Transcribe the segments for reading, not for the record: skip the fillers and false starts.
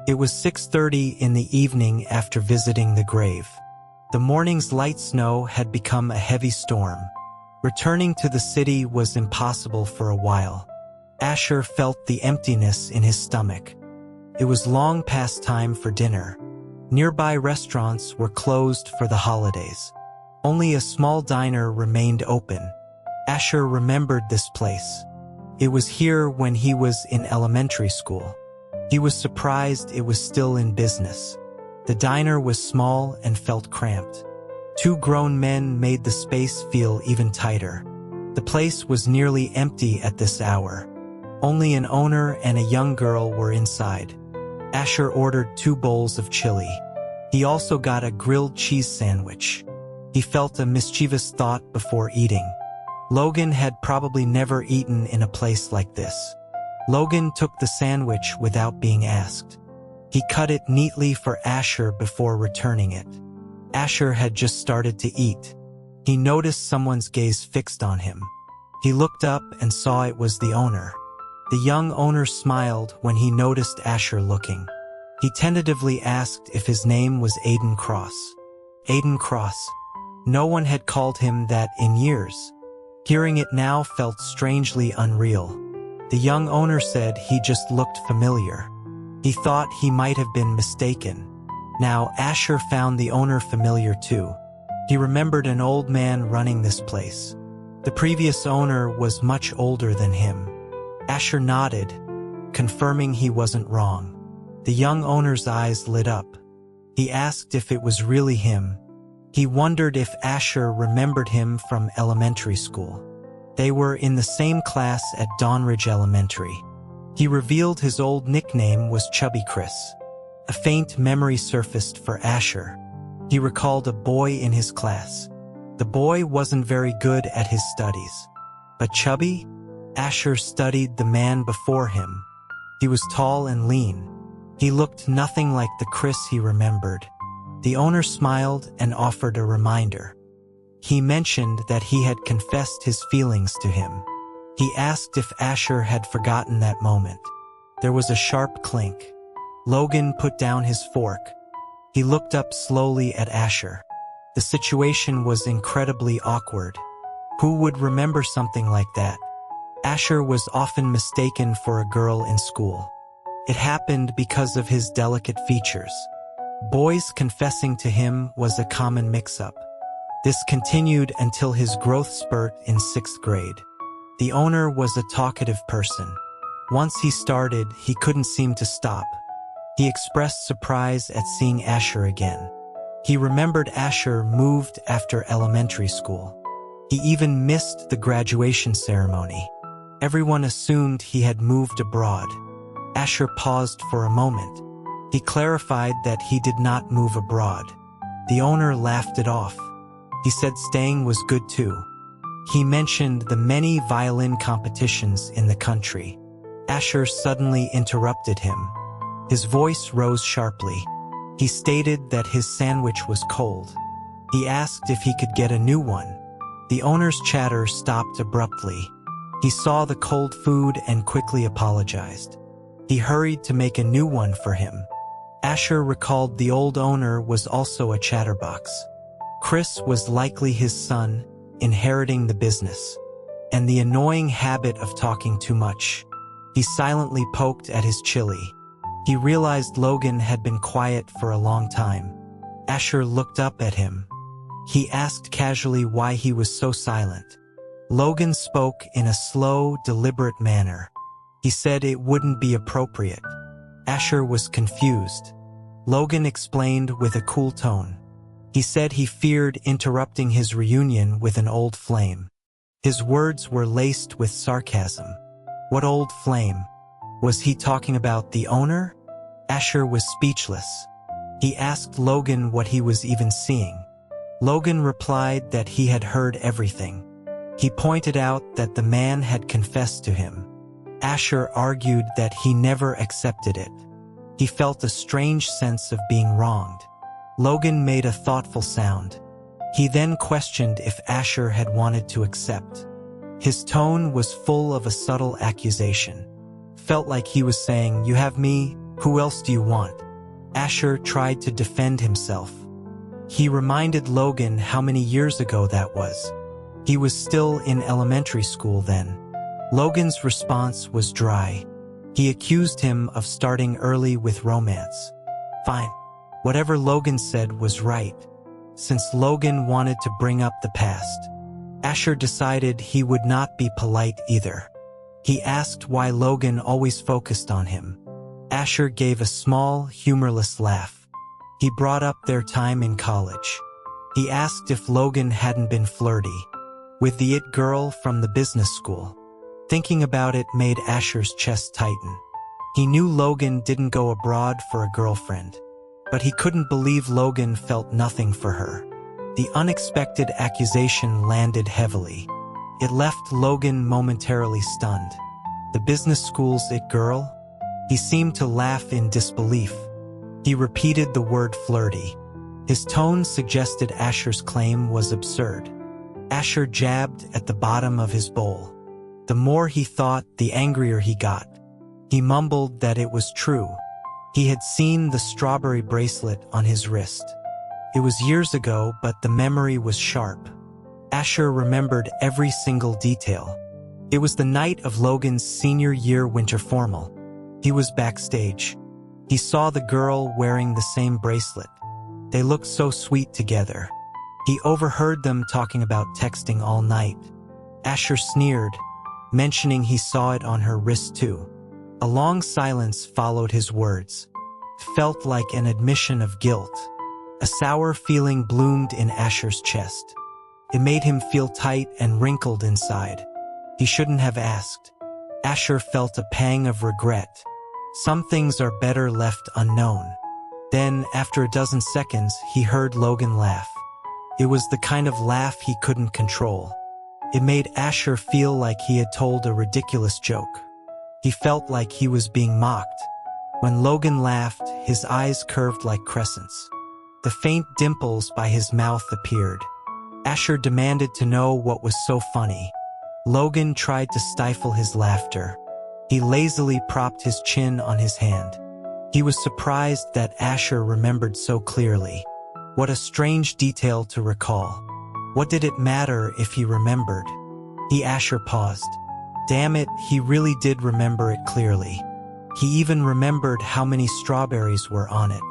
It was 6:30 in the evening after visiting the grave. The morning's light snow had become a heavy storm. Returning to the city was impossible for a while. Asher felt the emptiness in his stomach. It was long past time for dinner. Nearby restaurants were closed for the holidays. Only a small diner remained open. Asher remembered this place. It was here when he was in elementary school. He was surprised it was still in business. The diner was small and felt cramped. Two grown men made the space feel even tighter. The place was nearly empty at this hour. Only an owner and a young girl were inside. Asher ordered 2 bowls of chili. He also got a grilled cheese sandwich. He felt a mischievous thought before eating. Logan had probably never eaten in a place like this. Logan took the sandwich without being asked. He cut it neatly for Asher before returning it. Asher had just started to eat. He noticed someone's gaze fixed on him. He looked up and saw it was the owner. The young owner smiled when he noticed Asher looking. He tentatively asked if his name was Aiden Cross. Aiden Cross. No one had called him that in years. Hearing it now felt strangely unreal. The young owner said he just looked familiar. He thought he might have been mistaken. Now Asher found the owner familiar too. He remembered an old man running this place. The previous owner was much older than him. Asher nodded, confirming he wasn't wrong. The young owner's eyes lit up. He asked if it was really him. He wondered if Asher remembered him from elementary school. They were in the same class at Dawnridge Elementary. He revealed his old nickname was Chubby Chris. A faint memory surfaced for Asher. He recalled a boy in his class. The boy wasn't very good at his studies. But Chubby? Asher studied the man before him. He was tall and lean. He looked nothing like the Chris he remembered. The owner smiled and offered a reminder. He mentioned that he had confessed his feelings to him. He asked if Asher had forgotten that moment. There was a sharp clink. Logan put down his fork. He looked up slowly at Asher. The situation was incredibly awkward. Who would remember something like that? Asher was often mistaken for a girl in school. It happened because of his delicate features. Boys confessing to him was a common mix-up. This continued until his growth spurt in 6th grade. The owner was a talkative person. Once he started, he couldn't seem to stop. He expressed surprise at seeing Asher again. He remembered Asher moved after elementary school. He even missed the graduation ceremony. Everyone assumed he had moved abroad. Asher paused for a moment. He clarified that he did not move abroad. The owner laughed it off. He said staying was good too. He mentioned the many violin competitions in the country. Asher suddenly interrupted him. His voice rose sharply. He stated that his sandwich was cold. He asked if he could get a new one. The owner's chatter stopped abruptly. He saw the cold food and quickly apologized. He hurried to make a new one for him. Asher recalled the old owner was also a chatterbox. Chris was likely his son, inheriting the business, and the annoying habit of talking too much. He silently poked at his chili. He realized Logan had been quiet for a long time. Asher looked up at him. He asked casually why he was so silent. Logan spoke in a slow, deliberate manner. He said it wouldn't be appropriate. Asher was confused. Logan explained with a cool tone. He said he feared interrupting his reunion with an old flame. His words were laced with sarcasm. What old flame? Was he talking about the owner? Asher was speechless. He asked Logan what he was even seeing. Logan replied that he had heard everything. He pointed out that the man had confessed to him. Asher argued that he never accepted it. He felt a strange sense of being wronged. Logan made a thoughtful sound. He then questioned if Asher had wanted to accept. His tone was full of a subtle accusation. Felt like he was saying, "You have me, Who else do you want? Asher tried to defend himself. He reminded Logan how many years ago that was. He was still in elementary school then. Logan's response was dry. He accused him of starting early with romance. Fine. Whatever Logan said was right. Since Logan wanted to bring up the past, Asher decided he would not be polite either. He asked why Logan always focused on him. Asher gave a small, humorless laugh. He brought up their time in college. He asked if Logan hadn't been flirty with the it girl from the business school. Thinking about it made Asher's chest tighten. He knew Logan didn't go abroad for a girlfriend, but he couldn't believe Logan felt nothing for her. The unexpected accusation landed heavily. It left Logan momentarily stunned. The business school's it girl? He seemed to laugh in disbelief. He repeated the word flirty. His tone suggested Asher's claim was absurd. Asher jabbed at the bottom of his bowl. The more he thought, the angrier he got. He mumbled that it was true. He had seen the strawberry bracelet on his wrist. It was years ago, but the memory was sharp. Asher remembered every single detail. It was the night of Logan's senior year winter formal. He was backstage. He saw the girl wearing the same bracelet. They looked so sweet together. He overheard them talking about texting all night. Asher sneered, mentioning he saw it on her wrist too. A long silence followed his words. It felt like an admission of guilt. A sour feeling bloomed in Asher's chest. It made him feel tight and wrinkled inside. He shouldn't have asked. Asher felt a pang of regret. Some things are better left unknown. Then, after a dozen seconds, he heard Logan laugh. It was the kind of laugh he couldn't control. It made Asher feel like he had told a ridiculous joke. He felt like he was being mocked. When Logan laughed, his eyes curved like crescents. The faint dimples by his mouth appeared. Asher demanded to know what was so funny. Logan tried to stifle his laughter. He lazily propped his chin on his hand. He was surprised that Asher remembered so clearly. What a strange detail to recall. What did it matter if he remembered? Asher paused. Damn it, he really did remember it clearly. He even remembered how many strawberries were on it.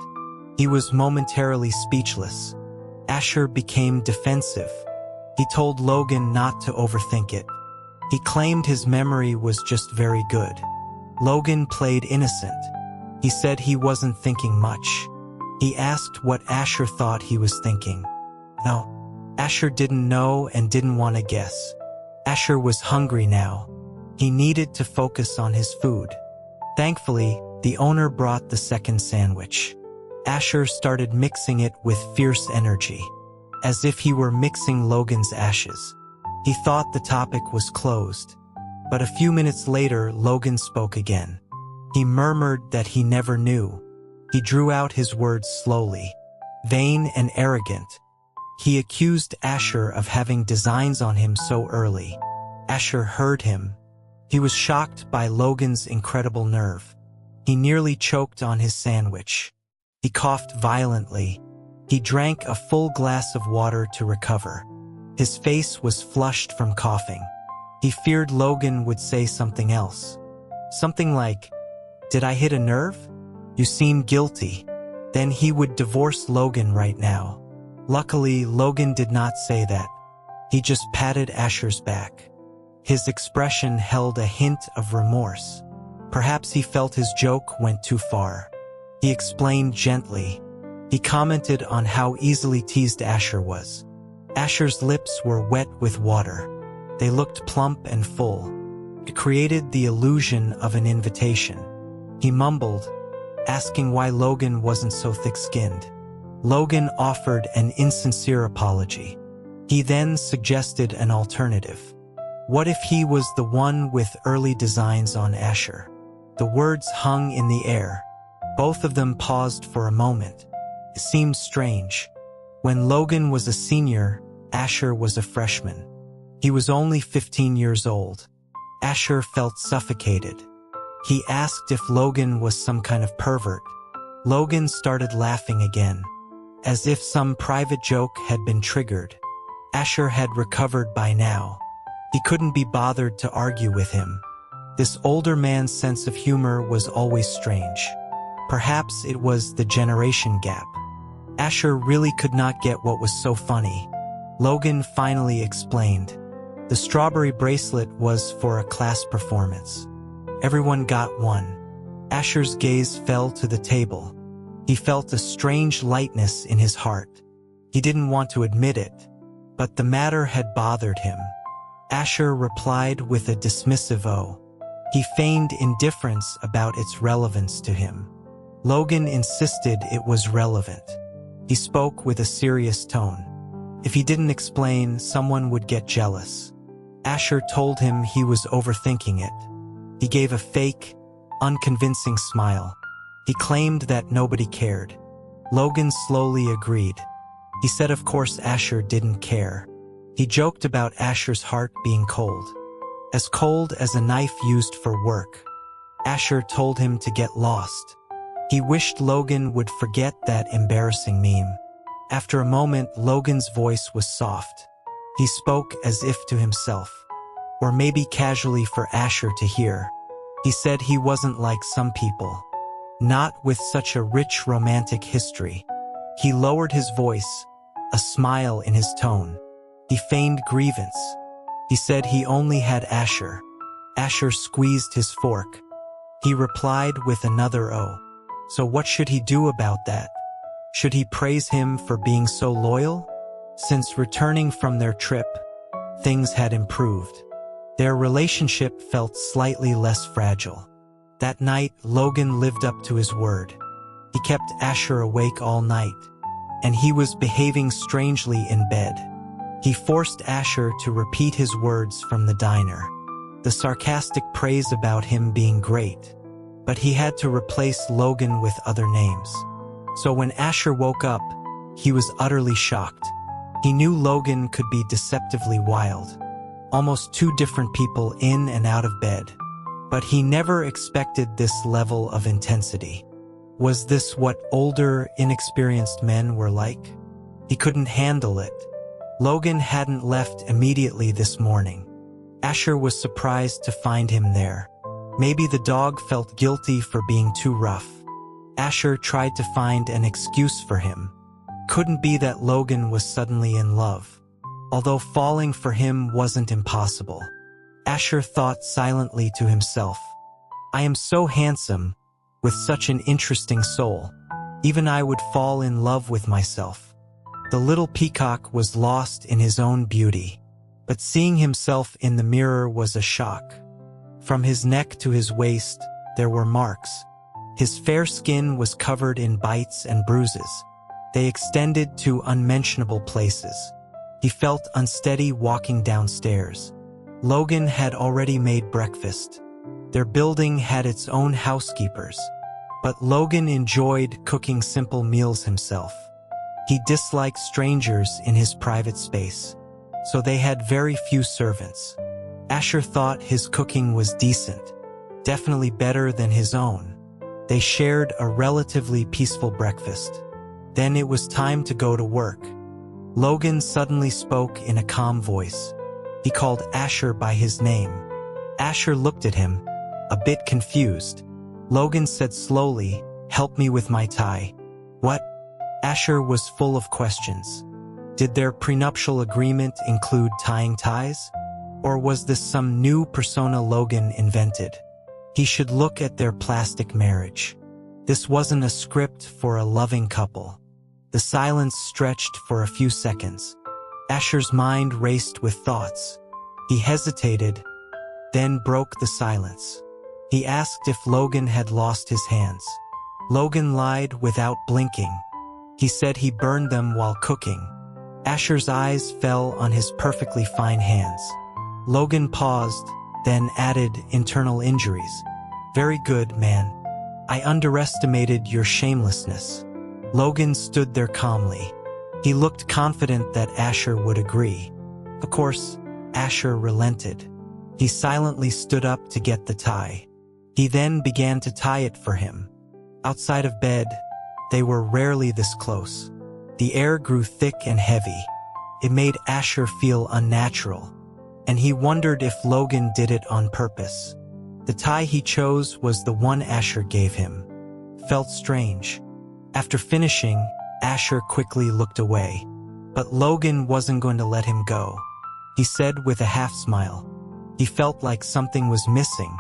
He was momentarily speechless. Asher became defensive. He told Logan not to overthink it. He claimed his memory was just very good. Logan played innocent. He said he wasn't thinking much. He asked what Asher thought he was thinking. No. Asher didn't know and didn't want to guess. Asher was hungry now. He needed to focus on his food. Thankfully, the owner brought the second sandwich. Asher started mixing it with fierce energy, as if he were mixing Logan's ashes. He thought the topic was closed. But a few minutes later, Logan spoke again. He murmured that he never knew. He drew out his words slowly. Vain and arrogant. He accused Asher of having designs on him so early. Asher heard him. He was shocked by Logan's incredible nerve. He nearly choked on his sandwich. He coughed violently. He drank a full glass of water to recover. His face was flushed from coughing. He feared Logan would say something else. Something like, "Did I hit a nerve? You seem guilty." Then he would divorce Logan right now. Luckily, Logan did not say that. He just patted Asher's back. His expression held a hint of remorse. Perhaps he felt his joke went too far. He explained gently. He commented on how easily teased Asher was. Asher's lips were wet with water. They looked plump and full. It created the illusion of an invitation. He mumbled, asking why Logan wasn't so thick-skinned. Logan offered an insincere apology. He then suggested an alternative. What if he was the one with early designs on Asher? The words hung in the air. Both of them paused for a moment. It seemed strange. When Logan was a senior, Asher was a freshman. He was only 15 years old. Asher felt suffocated. He asked if Logan was some kind of pervert. Logan started laughing again, as if some private joke had been triggered. Asher had recovered by now. He couldn't be bothered to argue with him. This older man's sense of humor was always strange. Perhaps it was the generation gap. Asher really could not get what was so funny. Logan finally explained. The strawberry bracelet was for a class performance. Everyone got one. Asher's gaze fell to the table. He felt a strange lightness in his heart. He didn't want to admit it, but the matter had bothered him. Asher replied with a dismissive "oh." He feigned indifference about its relevance to him. Logan insisted it was relevant. He spoke with a serious tone. If he didn't explain, someone would get jealous. Asher told him he was overthinking it. He gave a fake, unconvincing smile. He claimed that nobody cared. Logan slowly agreed. He said of course Asher didn't care. He joked about Asher's heart being cold as a knife used for work. Asher told him to get lost. He wished Logan would forget that embarrassing meme. After a moment, Logan's voice was soft. He spoke as if to himself, or maybe casually for Asher to hear. He said he wasn't like some people, not with such a rich romantic history. He lowered his voice, a smile in his tone. He feigned grievance. He said he only had Asher. Asher squeezed his fork. He replied with another "oh." So what should he do about that? Should he praise him for being so loyal? Since returning from their trip, things had improved. Their relationship felt slightly less fragile. That night, Logan lived up to his word. He kept Asher awake all night, and he was behaving strangely in bed. He forced Asher to repeat his words from the diner, the sarcastic praise about him being great. But he had to replace Logan with other names. So when Asher woke up, he was utterly shocked. He knew Logan could be deceptively wild, almost two different people in and out of bed. But he never expected this level of intensity. Was this what older, inexperienced men were like? He couldn't handle it. Logan hadn't left immediately this morning. Asher was surprised to find him there. Maybe the dog felt guilty for being too rough. Asher tried to find an excuse for him. Couldn't be that Logan was suddenly in love. Although falling for him wasn't impossible. Asher thought silently to himself, I am so handsome, with such an interesting soul. Even I would fall in love with myself. The little peacock was lost in his own beauty, but seeing himself in the mirror was a shock. From his neck to his waist, there were marks. His fair skin was covered in bites and bruises. They extended to unmentionable places. He felt unsteady walking downstairs. Logan had already made breakfast. Their building had its own housekeepers, but Logan enjoyed cooking simple meals himself. He disliked strangers in his private space, so they had very few servants. Asher thought his cooking was decent, definitely better than his own. They shared a relatively peaceful breakfast. Then it was time to go to work. Logan suddenly spoke in a calm voice. He called Asher by his name. Asher looked at him, a bit confused. Logan said slowly, "Help me with my tie." "What?" Asher was full of questions. Did their prenuptial agreement include tying ties? Or was this some new persona Logan invented? He should look at their plastic marriage. This wasn't a script for a loving couple. The silence stretched for a few seconds. Asher's mind raced with thoughts. He hesitated, then broke the silence. He asked if Logan had lost his hands. Logan lied without blinking. He said he burned them while cooking. Asher's eyes fell on his perfectly fine hands. Logan paused, then added, "Internal injuries." "Very good, man. I underestimated your shamelessness." Logan stood there calmly. He looked confident that Asher would agree. Of course, Asher relented. He silently stood up to get the tie. He then began to tie it for him. Outside of bed, they were rarely this close. The air grew thick and heavy. It made Asher feel unnatural, and he wondered if Logan did it on purpose. The tie he chose was the one Asher gave him. Felt strange. After finishing, Asher quickly looked away. But Logan wasn't going to let him go. He said with a half-smile. He felt like something was missing.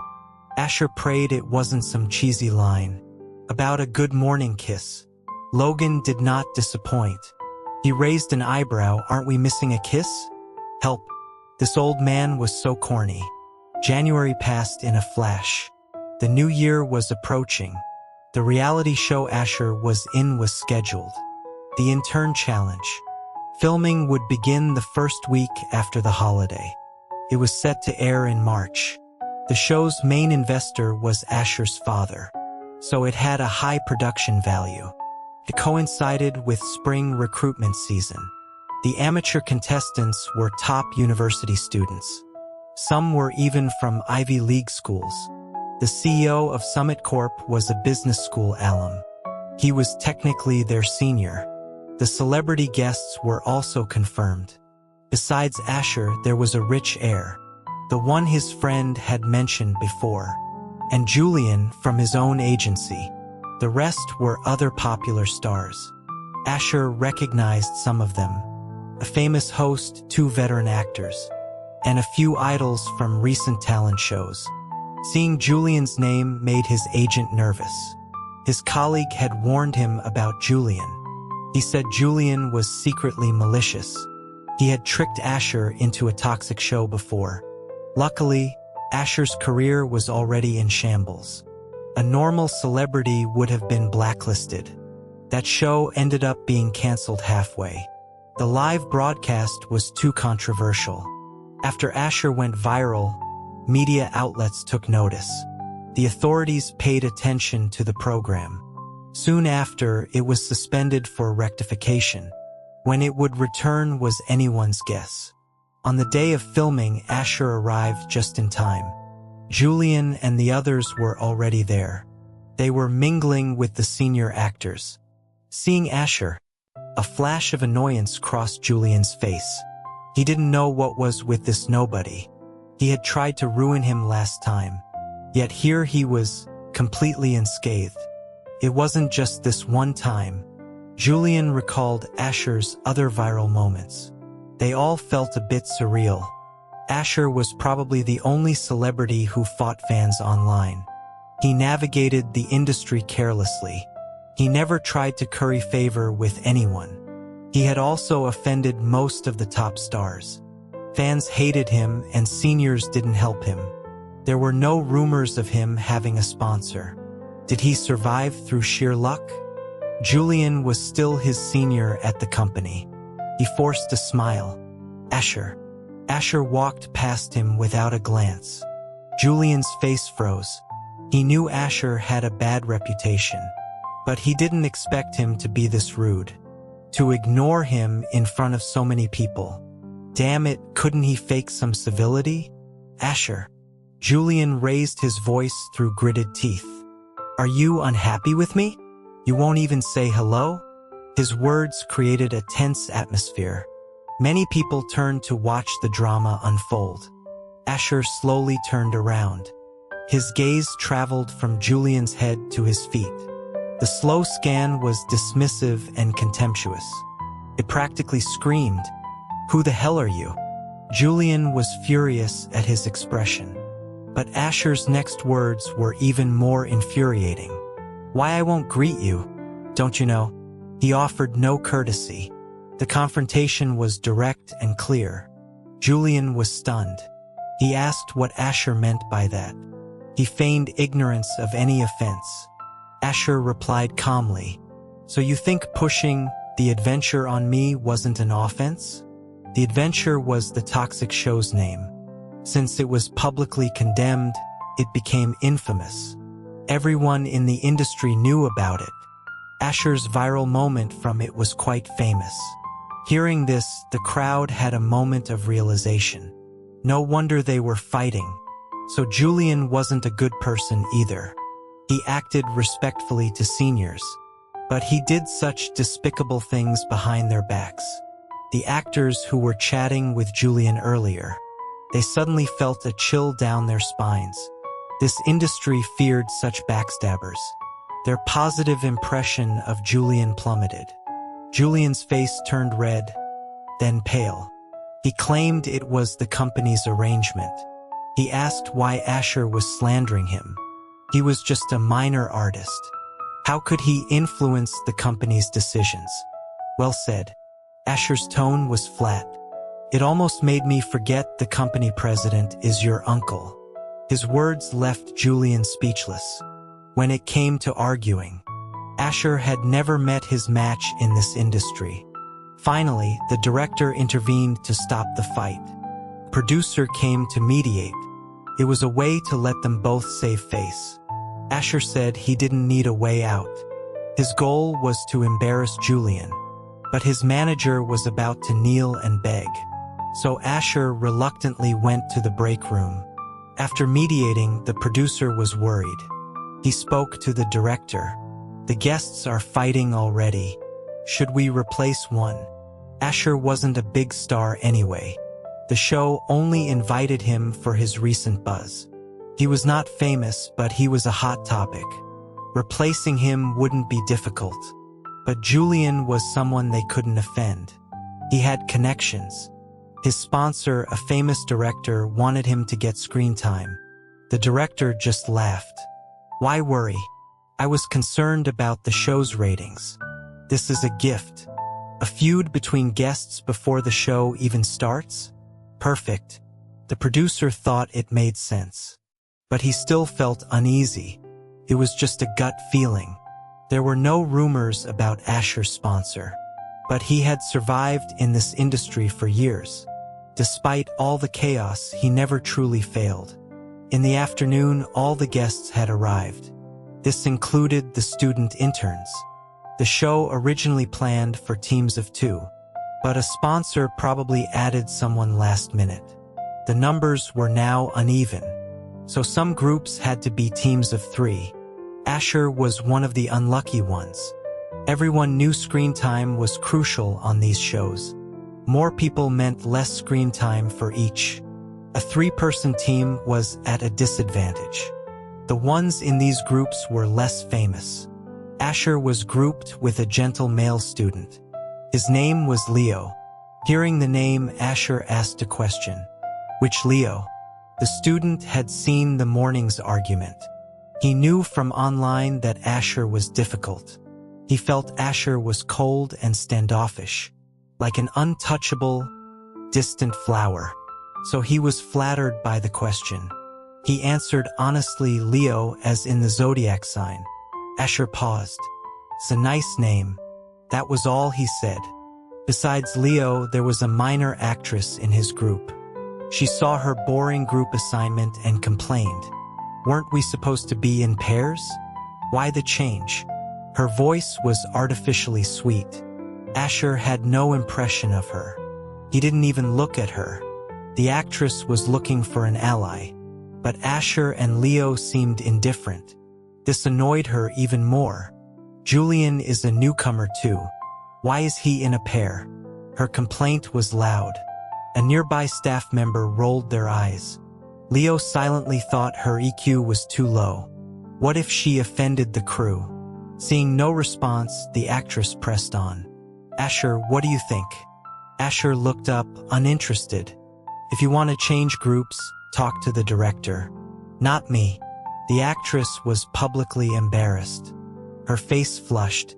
Asher prayed it wasn't some cheesy line about a good morning kiss. Logan did not disappoint. He raised an eyebrow. Aren't we missing a kiss? Help. This old man was so corny. January passed in a flash. The new year was approaching. The reality show Asher was in was scheduled. The Intern Challenge. Filming would begin the first week after the holiday. It was set to air in March. The show's main investor was Asher's father, so it had a high production value. It coincided with spring recruitment season. The amateur contestants were top university students. Some were even from Ivy League schools. The CEO of Summit Corp was a business school alum. He was technically their senior. The celebrity guests were also confirmed. Besides Asher, there was a rich heir, the one his friend had mentioned before, and Julian from his own agency. The rest were other popular stars. Asher recognized some of them: a famous host, 2 veteran actors, and a few idols from recent talent shows. Seeing Julian's name made his agent nervous. His colleague had warned him about Julian. He said Julian was secretly malicious. He had tricked Asher into a toxic show before. Luckily, Asher's career was already in shambles. A normal celebrity would have been blacklisted. That show ended up being canceled halfway. The live broadcast was too controversial. After Asher went viral, media outlets took notice. The authorities paid attention to the program. Soon after, it was suspended for rectification. When it would return was anyone's guess. On the day of filming, Asher arrived just in time. Julian and the others were already there. They were mingling with the senior actors. Seeing Asher, a flash of annoyance crossed Julian's face. He didn't know what was with this nobody. He had tried to ruin him last time. Yet here he was, completely unscathed. It wasn't just this one time. Julian recalled Asher's other viral moments. They all felt a bit surreal. Asher was probably the only celebrity who fought fans online. He navigated the industry carelessly. He never tried to curry favor with anyone. He had also offended most of the top stars. Fans hated him and seniors didn't help him. There were no rumors of him having a sponsor. Did he survive through sheer luck? Julian was still his senior at the company. He forced a smile. Asher. Asher walked past him without a glance. Julian's face froze. He knew Asher had a bad reputation, but he didn't expect him to be this rude. To ignore him in front of so many people. Damn it, couldn't he fake some civility? Asher. Julian raised his voice through gritted teeth. Are you unhappy with me? You won't even say hello? His words created a tense atmosphere. Many people turned to watch the drama unfold. Asher slowly turned around. His gaze traveled from Julian's head to his feet. The slow scan was dismissive and contemptuous. It practically screamed, "Who the hell are you?" Julian was furious at his expression. But Asher's next words were even more infuriating. "Why I won't greet you, don't you know?" He offered no courtesy. The confrontation was direct and clear. Julian was stunned. He asked what Asher meant by that. He feigned ignorance of any offense. Asher replied calmly, "So you think pushing the adventure on me wasn't an offense?" The adventure was the toxic show's name. Since it was publicly condemned, it became infamous. Everyone in the industry knew about it. Asher's viral moment from it was quite famous. Hearing this, the crowd had a moment of realization. No wonder they were fighting. So Julian wasn't a good person either. He acted respectfully to seniors, but he did such despicable things behind their backs. The actors who were chatting with Julian earlier, they suddenly felt a chill down their spines. This industry feared such backstabbers. Their positive impression of Julian plummeted. Julian's face turned red, then pale. He claimed it was the company's arrangement. He asked why Asher was slandering him. He was just a minor artist. How could he influence the company's decisions? Well said. Asher's tone was flat. It almost made me forget the company president is your uncle. His words left Julian speechless. When it came to arguing, Asher had never met his match in this industry. Finally, the director intervened to stop the fight. The producer came to mediate. It was a way to let them both save face. Asher said he didn't need a way out. His goal was to embarrass Julian, but his manager was about to kneel and beg. So Asher reluctantly went to the break room. After mediating, the producer was worried. He spoke to the director. The guests are fighting already. Should we replace one? Asher wasn't a big star anyway. The show only invited him for his recent buzz. He was not famous, but he was a hot topic. Replacing him wouldn't be difficult. But Julian was someone they couldn't offend. He had connections. His sponsor, a famous director, wanted him to get screen time. The director just laughed. Why worry? I was concerned about the show's ratings. This is a gift. A feud between guests before the show even starts? Perfect. The producer thought it made sense. But he still felt uneasy. It was just a gut feeling. There were no rumors about Asher's sponsor. But he had survived in this industry for years. Despite all the chaos, he never truly failed. In the afternoon, all the guests had arrived. This included the student interns. The show originally planned for teams of 2, but a sponsor probably added someone last minute. The numbers were now uneven, so some groups had to be teams of 3. Asher was one of the unlucky ones. Everyone knew screen time was crucial on these shows. More people meant less screen time for each. A 3-person team was at a disadvantage. The ones in these groups were less famous. Asher was grouped with a gentle male student. His name was Leo. Hearing the name, Asher asked a question. Which Leo? The student had seen the morning's argument. He knew from online that Asher was difficult. He felt Asher was cold and standoffish, like an untouchable, distant flower. So he was flattered by the question. He answered honestly, Leo, as in the zodiac sign. Asher paused. It's a nice name. That was all he said. Besides Leo, there was a minor actress in his group. She saw her boring group assignment and complained. Weren't we supposed to be in pairs? Why the change? Her voice was artificially sweet. Asher had no impression of her. He didn't even look at her. The actress was looking for an ally, but Asher and Leo seemed indifferent. This annoyed her even more. Julian is a newcomer too. Why is he in a pair? Her complaint was loud. A nearby staff member rolled their eyes. Leo silently thought her EQ was too low. What if she offended the crew? Seeing no response, the actress pressed on. Asher, what do you think? Asher looked up, uninterested. If you want to change groups, talk to the director. Not me. The actress was publicly embarrassed. Her face flushed.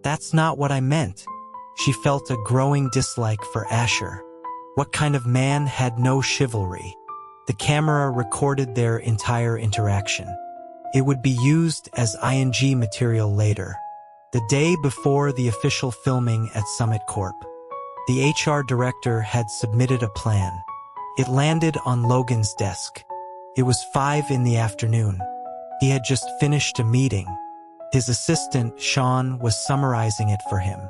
That's not what I meant. She felt a growing dislike for Asher. What kind of man had no chivalry? The camera recorded their entire interaction. It would be used as ING material later, the day before the official filming at Summit Corp. The HR director had submitted a plan. It landed on Logan's desk. It was 5 in the afternoon. He had just finished a meeting. His assistant, Sean, was summarizing it for him.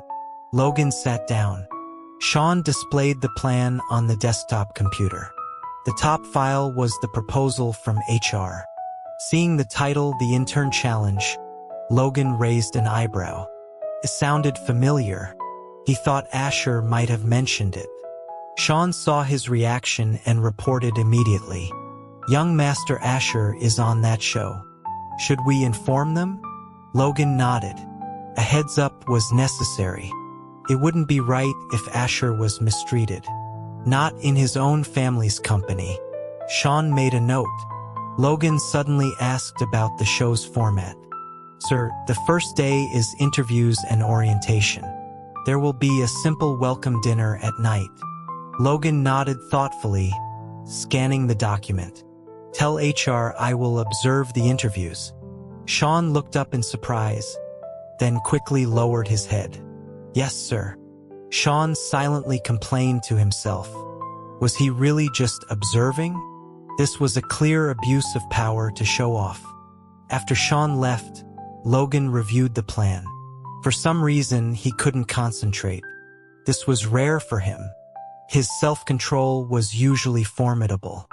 Logan sat down. Sean displayed the plan on the desktop computer. The top file was the proposal from HR. Seeing the title, The Intern Challenge, Logan raised an eyebrow. It sounded familiar. He thought Asher might have mentioned it. Sean saw his reaction and reported immediately. Young Master Asher is on that show. Should we inform them? Logan nodded. A heads up was necessary. It wouldn't be right if Asher was mistreated. Not in his own family's company. Sean made a note. Logan suddenly asked about the show's format. Sir, the first day is interviews and orientation. There will be a simple welcome dinner at night. Logan nodded thoughtfully, scanning the document. Tell HR I will observe the interviews. Sean looked up in surprise, then quickly lowered his head. Yes, sir. Sean silently complained to himself. Was he really just observing? This was a clear abuse of power to show off. After Sean left, Logan reviewed the plan. For some reason, he couldn't concentrate. This was rare for him. His self-control was usually formidable.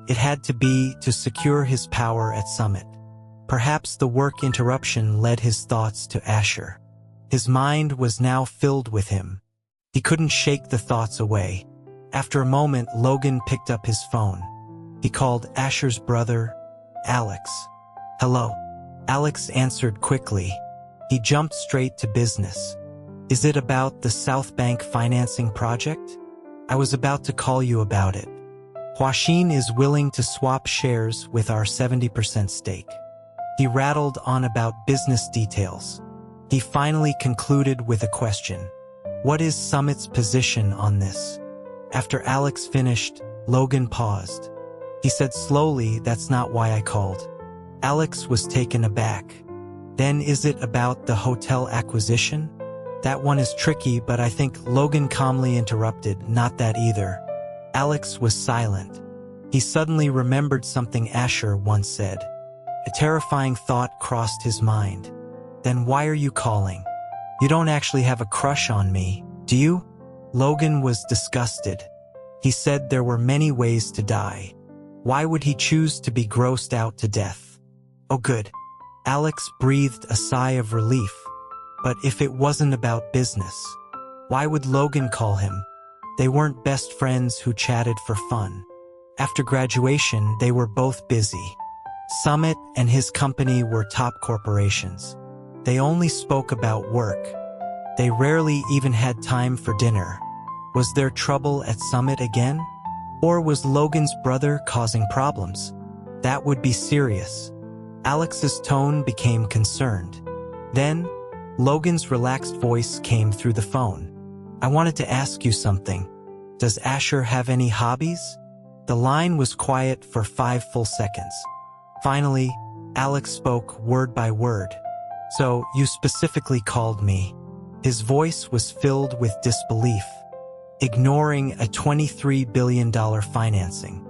It had to be to secure his power at Summit. Perhaps the work interruption led his thoughts to Asher. His mind was now filled with him. He couldn't shake the thoughts away. After a moment, Logan picked up his phone. He called Asher's brother, Alex. Hello. Alex answered quickly. He jumped straight to business. Is it about the South Bank financing project? I was about to call you about it. Huaxin is willing to swap shares with our 70% stake. He rattled on about business details. He finally concluded with a question. What is Summit's position on this? After Alex finished, Logan paused. He said slowly, that's not why I called. Alex was taken aback. Then is it about the hotel acquisition? That one is tricky, but I think Logan calmly interrupted, not that either. Alex was silent. He suddenly remembered something Asher once said. A terrifying thought crossed his mind. Then why are you calling? You don't actually have a crush on me, do you? Logan was disgusted. He said there were many ways to die. Why would he choose to be grossed out to death? Oh good. Alex breathed a sigh of relief. But if it wasn't about business, why would Logan call him? They weren't best friends who chatted for fun. After graduation, they were both busy. Summit and his company were top corporations. They only spoke about work. They rarely even had time for dinner. Was there trouble at Summit again? Or was Logan's brother causing problems? That would be serious. Alex's tone became concerned. Then, Logan's relaxed voice came through the phone. I wanted to ask you something. Does Asher have any hobbies? The line was quiet for 5 full seconds. Finally, Alex spoke word by word. So, you specifically called me. His voice was filled with disbelief. Ignoring a $23 billion financing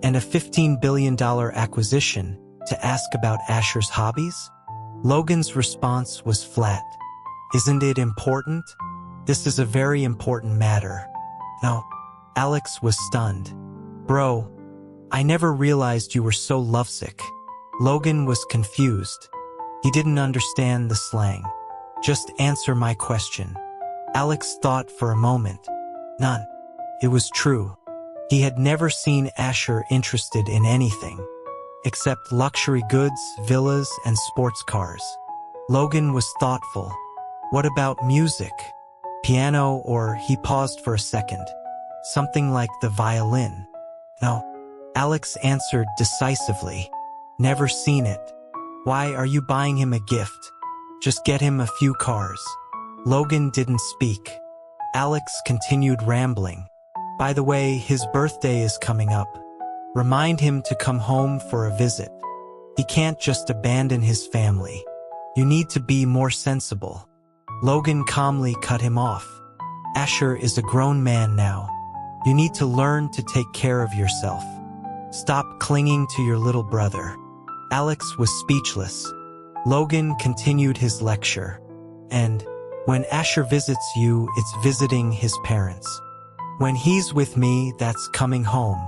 and a $15 billion acquisition to ask about Asher's hobbies? Logan's response was flat. Isn't it important? This is a very important matter. No. Alex was stunned. Bro, I never realized you were so lovesick. Logan was confused. He didn't understand the slang. Just answer my question. Alex thought for a moment. None. It was true. He had never seen Asher interested in anything except luxury goods, villas, and sports cars. Logan was thoughtful. What about music? Piano, or he paused for a second. Something like the violin. No. Alex answered decisively. Never seen it. Why are you buying him a gift? Just get him a few cars. Logan didn't speak. Alex continued rambling. By the way, his birthday is coming up. Remind him to come home for a visit. He can't just abandon his family. You need to be more sensible. Logan calmly cut him off. Asher is a grown man now. You need to learn to take care of yourself. Stop clinging to your little brother. Alex was speechless. Logan continued his lecture. And when Asher visits you, it's visiting his parents. When he's with me, that's coming home.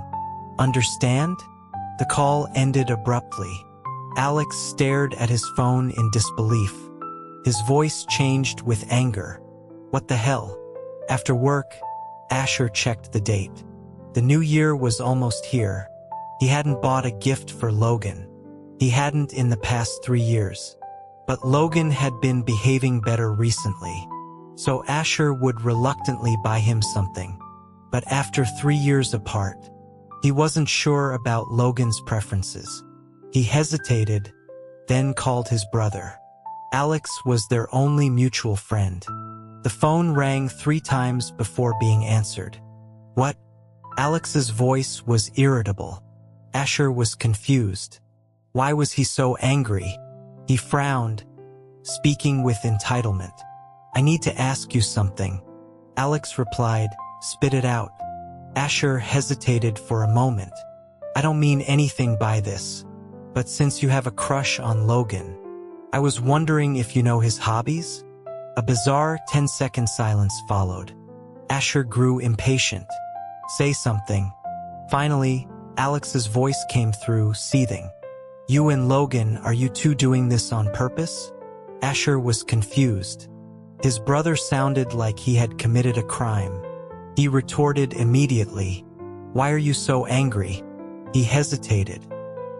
Understand? The call ended abruptly. Alex stared at his phone in disbelief. His voice changed with anger. What the hell? After work, Asher checked the date. The new year was almost here. He hadn't bought a gift for Logan. He hadn't in the past 3 years. But Logan had been behaving better recently, so Asher would reluctantly buy him something. But after 3 years apart, he wasn't sure about Logan's preferences. He hesitated, then called his brother. Alex was their only mutual friend. The phone rang 3 times before being answered. What? Alex's voice was irritable. Asher was confused. Why was he so angry? He frowned, speaking with entitlement. I need to ask you something. Alex replied, spit it out. Asher hesitated for a moment. I don't mean anything by this, but since you have a crush on Logan, I was wondering if you know his hobbies? A bizarre 10-second silence followed. Asher grew impatient. Say something. Finally, Alex's voice came through, seething. You and Logan, are you two doing this on purpose? Asher was confused. His brother sounded like he had committed a crime. He retorted immediately. Why are you so angry? He hesitated.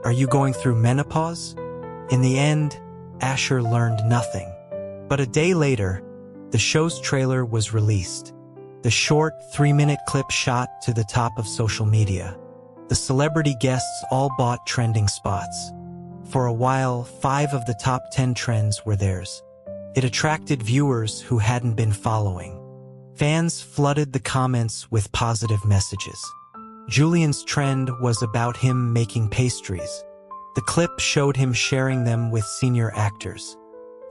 Are you going through menopause? In the end, Asher learned nothing. But a day later, the show's trailer was released. The short 3-minute clip shot to the top of social media. The celebrity guests all bought trending spots. For a while, 5 of the top 10 trends were theirs. It attracted viewers who hadn't been following. Fans flooded the comments with positive messages. Julian's trend was about him making pastries. The clip showed him sharing them with senior actors.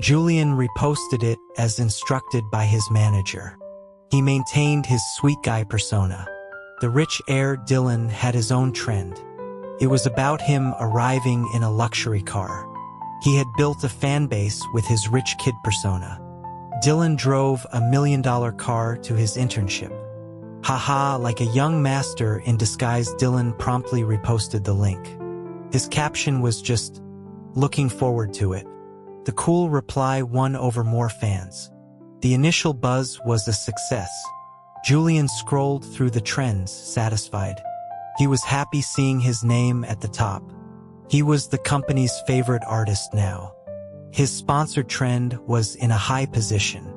Julian reposted it as instructed by his manager. He maintained his sweet guy persona. The rich heir Dylan had his own trend. It was about him arriving in a luxury car. He had built a fan base with his rich kid persona. Dylan drove a $1 million car to his internship. Haha, like a young master in disguise. Dylan promptly reposted the link. His caption was just, looking forward to it. The cool reply won over more fans. The initial buzz was a success. Julian scrolled through the trends, satisfied. He was happy seeing his name at the top. He was the company's favorite artist now. His sponsored trend was in a high position.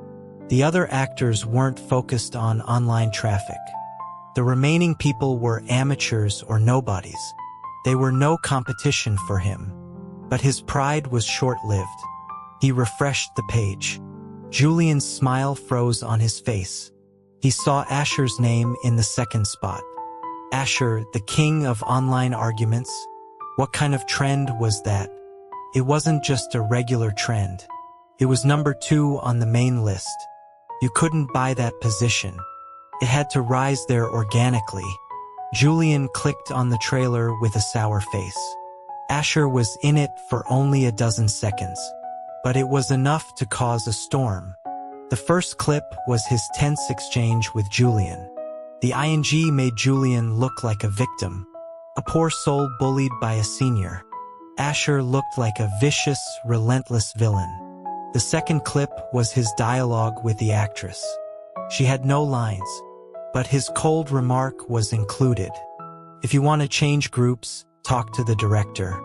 The other actors weren't focused on online traffic. The remaining people were amateurs or nobodies. They were no competition for him. But his pride was short-lived. He refreshed the page. Julian's smile froze on his face. He saw Asher's name in the second spot. Asher, the king of online arguments? What kind of trend was that? It wasn't just a regular trend. It was number 2 on the main list. You couldn't buy that position. It had to rise there organically. Julian clicked on the trailer with a sour face. Asher was in it for only a dozen seconds. But it was enough to cause a storm. The first clip was his tense exchange with Julian. The ING made Julian look like a victim, a poor soul bullied by a senior. Asher looked like a vicious, relentless villain. The second clip was his dialogue with the actress. She had no lines, but his cold remark was included. If you want to change groups, talk to the director.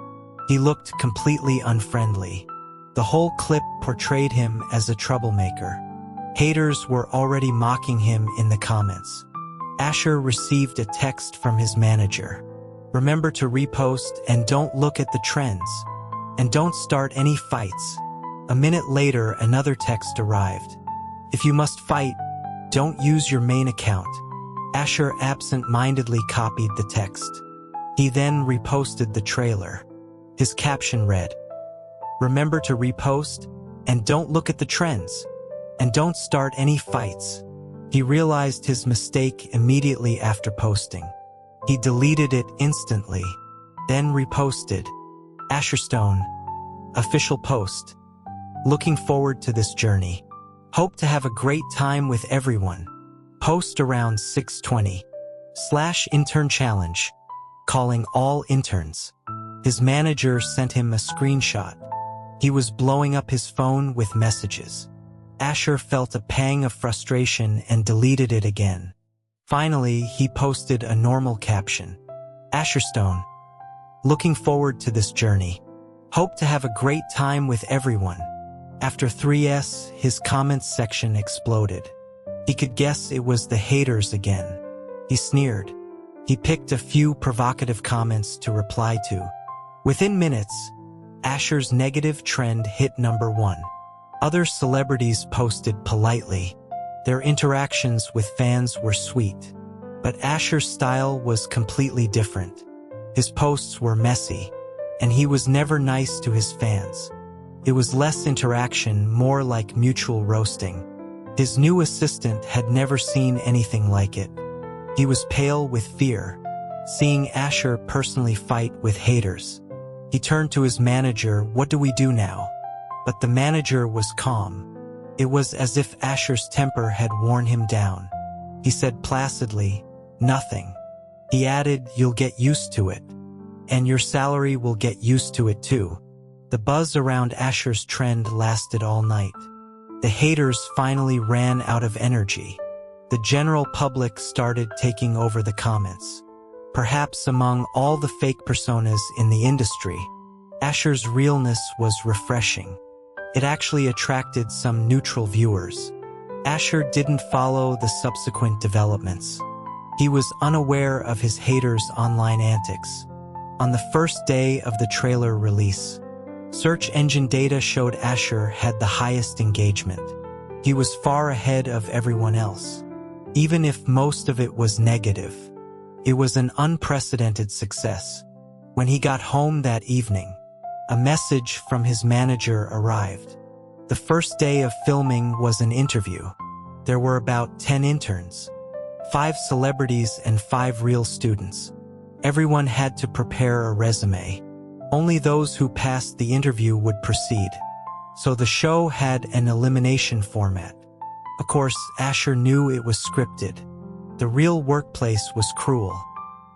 He looked completely unfriendly. The whole clip portrayed him as a troublemaker. Haters were already mocking him in the comments. Asher received a text from his manager. Remember to repost and don't look at the trends. And don't start any fights. A minute later, another text arrived. If you must fight, don't use your main account. Asher absent-mindedly copied the text. He then reposted the trailer. His caption read, "Remember to repost, and don't look at the trends, and don't start any fights." He realized his mistake immediately after posting. He deleted it instantly, then reposted. Asher Stone, official post. Looking forward to this journey. Hope to have a great time with everyone. Post around 6:20. /intern challenge. calling all interns. His manager sent him a screenshot. He was blowing up his phone with messages. Asher felt a pang of frustration and deleted it again. Finally, he posted a normal caption. Asherstone. Looking forward to this journey. Hope to have a great time with everyone. After 3S, his comments section exploded. He could guess it was the haters again. He sneered. He picked a few provocative comments to reply to. Within minutes, Asher's negative trend hit number 1. Other celebrities posted politely. Their interactions with fans were sweet. But Asher's style was completely different. His posts were messy, and he was never nice to his fans. It was less interaction, more like mutual roasting. His new assistant had never seen anything like it. He was pale with fear, seeing Asher personally fight with haters. He turned to his manager, "What do we do now?" But the manager was calm. It was as if Asher's temper had worn him down. He said placidly, "Nothing." He added, "You'll get used to it. And your salary will get used to it too." The buzz around Asher's trend lasted all night. The haters finally ran out of energy. The general public started taking over the comments. Perhaps among all the fake personas in the industry, Asher's realness was refreshing. It actually attracted some neutral viewers. Asher didn't follow the subsequent developments. He was unaware of his haters' online antics. On the first day of the trailer release, search engine data showed Asher had the highest engagement. He was far ahead of everyone else. Even if most of it was negative, it was an unprecedented success. When he got home that evening, a message from his manager arrived. The first day of filming was an interview. There were about 10 interns, 5 celebrities and 5 real students. Everyone had to prepare a resume. Only those who passed the interview would proceed. So the show had an elimination format. Of course, Asher knew it was scripted. The real workplace was cruel.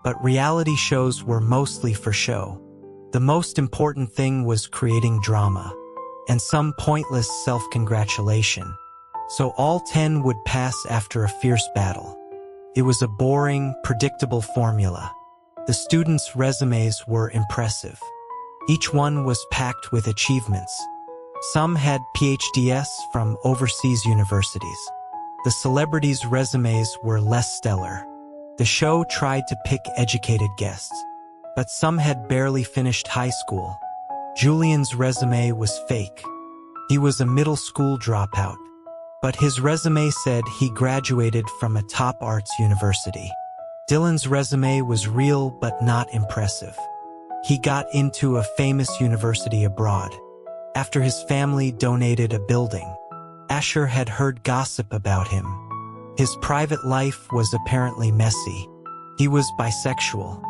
But reality shows were mostly for show. The most important thing was creating drama, and some pointless self-congratulation. So all 10 would pass after a fierce battle. It was a boring, predictable formula. The students' resumes were impressive. Each one was packed with achievements. Some had PhDs from overseas universities. The celebrities' resumes were less stellar. The show tried to pick educated guests, but some had barely finished high school. Julian's resume was fake. He was a middle school dropout, but his resume said he graduated from a top arts university. Dylan's resume was real but not impressive. He got into a famous university abroad. After his family donated a building, Asher had heard gossip about him. His private life was apparently messy. He was bisexual.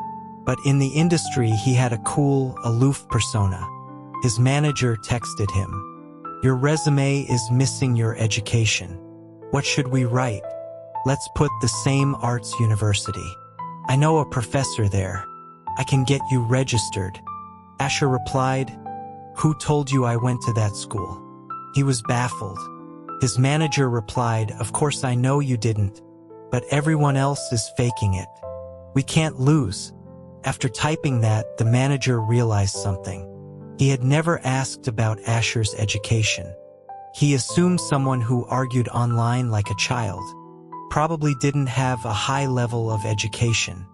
But in the industry, he had a cool, aloof persona. His manager texted him, "Your resume is missing your education. What should we write? Let's put the same arts university. I know a professor there. I can get you registered." Asher replied, "Who told you I went to that school?" He was baffled. His manager replied, "Of course I know you didn't, but everyone else is faking it. We can't lose." After typing that, the manager realized something. He had never asked about Asher's education. He assumed someone who argued online like a child probably didn't have a high level of education.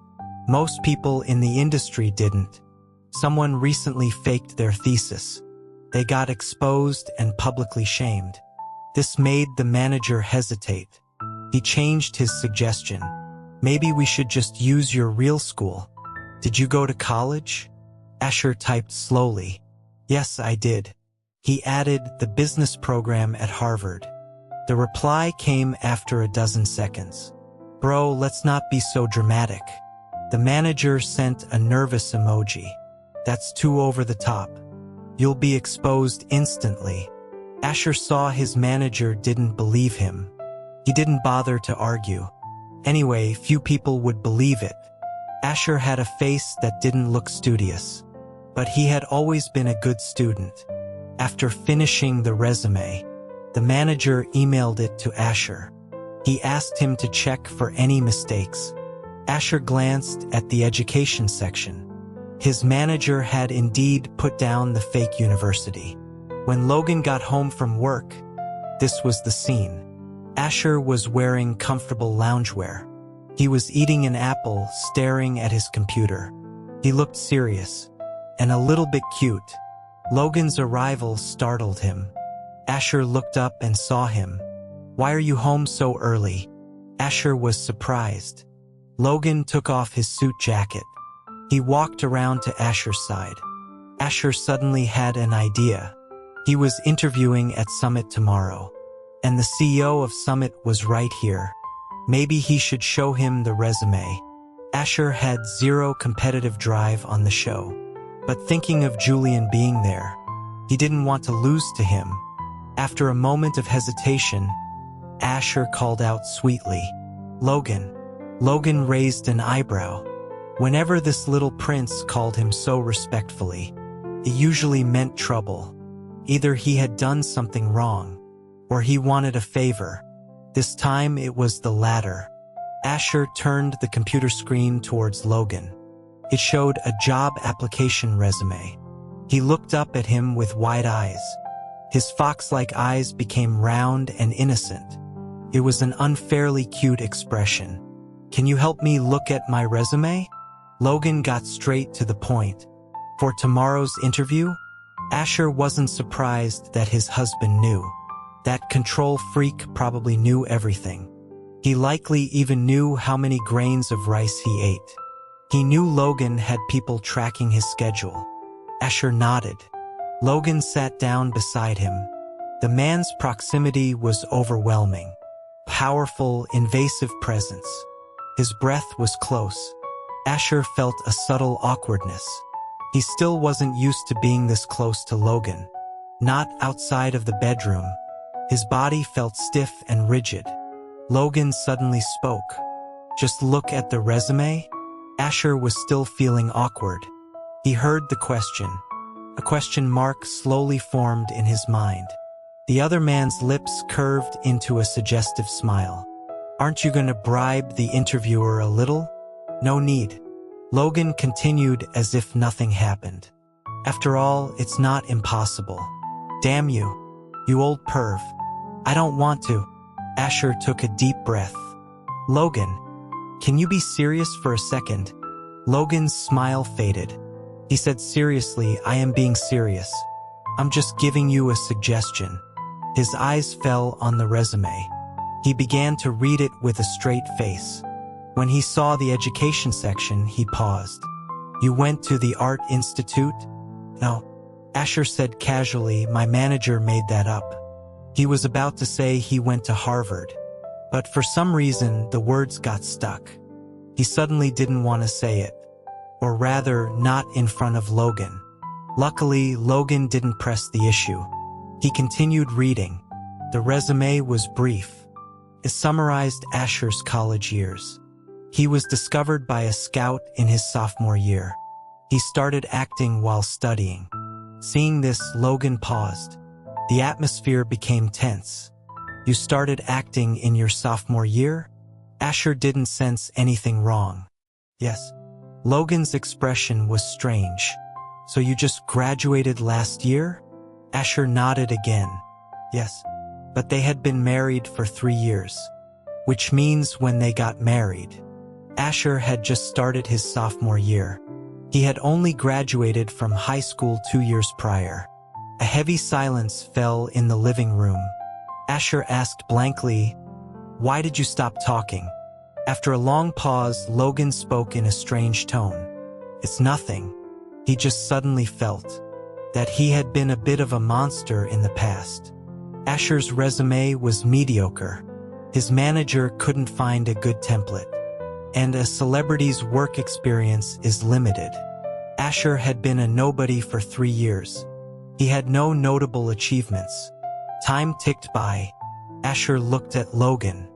Most people in the industry didn't. Someone recently faked their thesis. They got exposed and publicly shamed. This made the manager hesitate. He changed his suggestion. "Maybe we should just use your real school. Did you go to college?" Asher typed slowly. "Yes, I did." He added the business program at Harvard. The reply came after a dozen seconds. "Bro, let's not be so dramatic." The manager sent a nervous emoji. "That's too over the top. You'll be exposed instantly." Asher saw his manager didn't believe him. He didn't bother to argue. Anyway, few people would believe it. Asher had a face that didn't look studious, but he had always been a good student. After finishing the resume, the manager emailed it to Asher. He asked him to check for any mistakes. Asher glanced at the education section. His manager had indeed put down the fake university. When Logan got home from work, this was the scene. Asher was wearing comfortable loungewear. He was eating an apple, staring at his computer. He looked serious and a little bit cute. Logan's arrival startled him. Asher looked up and saw him. "Why are you home so early?" Asher was surprised. Logan took off his suit jacket. He walked around to Asher's side. Asher suddenly had an idea. He was interviewing at Summit tomorrow, and the CEO of Summit was right here. Maybe he should show him the resume. Asher had zero competitive drive on the show, but thinking of Julian being there, he didn't want to lose to him. After a moment of hesitation, Asher called out sweetly, "Logan." Logan raised an eyebrow. Whenever this little prince called him so respectfully, it usually meant trouble. Either he had done something wrong, or he wanted a favor. This time it was the latter. Asher turned the computer screen towards Logan. It showed a job application resume. He looked up at him with wide eyes. His fox-like eyes became round and innocent. It was an unfairly cute expression. "Can you help me look at my resume?" Logan got straight to the point. For tomorrow's interview, Asher wasn't surprised that his husband knew. That control freak probably knew everything. He likely even knew how many grains of rice he ate. He knew Logan had people tracking his schedule. Asher nodded. Logan sat down beside him. The man's proximity was overwhelming. Powerful, invasive presence. His breath was close. Asher felt a subtle awkwardness. He still wasn't used to being this close to Logan. Not outside of the bedroom. His body felt stiff and rigid. Logan suddenly spoke. "Just look at the resume?" Asher was still feeling awkward. He heard the question. A question mark slowly formed in his mind. The other man's lips curved into a suggestive smile. "Aren't you gonna bribe the interviewer a little?" "No need." Logan continued as if nothing happened. "After all, it's not impossible." "Damn you. You old perv." "I don't want to." Asher took a deep breath. "Logan, can you be serious for a second?" Logan's smile faded. He said seriously, "I am being serious. I'm just giving you a suggestion." His eyes fell on the resume. He began to read it with a straight face. When he saw the education section, he paused. "You went to the Art Institute?" "No." Asher said casually, "My manager made that up." He was about to say he went to Harvard, but for some reason the words got stuck. He suddenly didn't want to say it, or rather, not in front of Logan. Luckily, Logan didn't press the issue. He continued reading. The resume was brief. It summarized Asher's college years. He was discovered by a scout in his sophomore year. He started acting while studying. Seeing this, Logan paused. The atmosphere became tense. "You started acting in your sophomore year?" Asher didn't sense anything wrong. "Yes." Logan's expression was strange. "So you just graduated last year?" Asher nodded again. "Yes." But they had been married for 3 years, which means when they got married, Asher had just started his sophomore year. He had only graduated from high school 2 years prior. A heavy silence fell in the living room. Asher asked blankly, "Why did you stop talking?" After a long pause, Logan spoke in a strange tone. "It's nothing." He just suddenly felt that he had been a bit of a monster in the past. Asher's resume was mediocre. His manager couldn't find a good template. And a celebrity's work experience is limited. Asher had been a nobody for 3 years. He had no notable achievements. Time ticked by. Asher looked at Logan,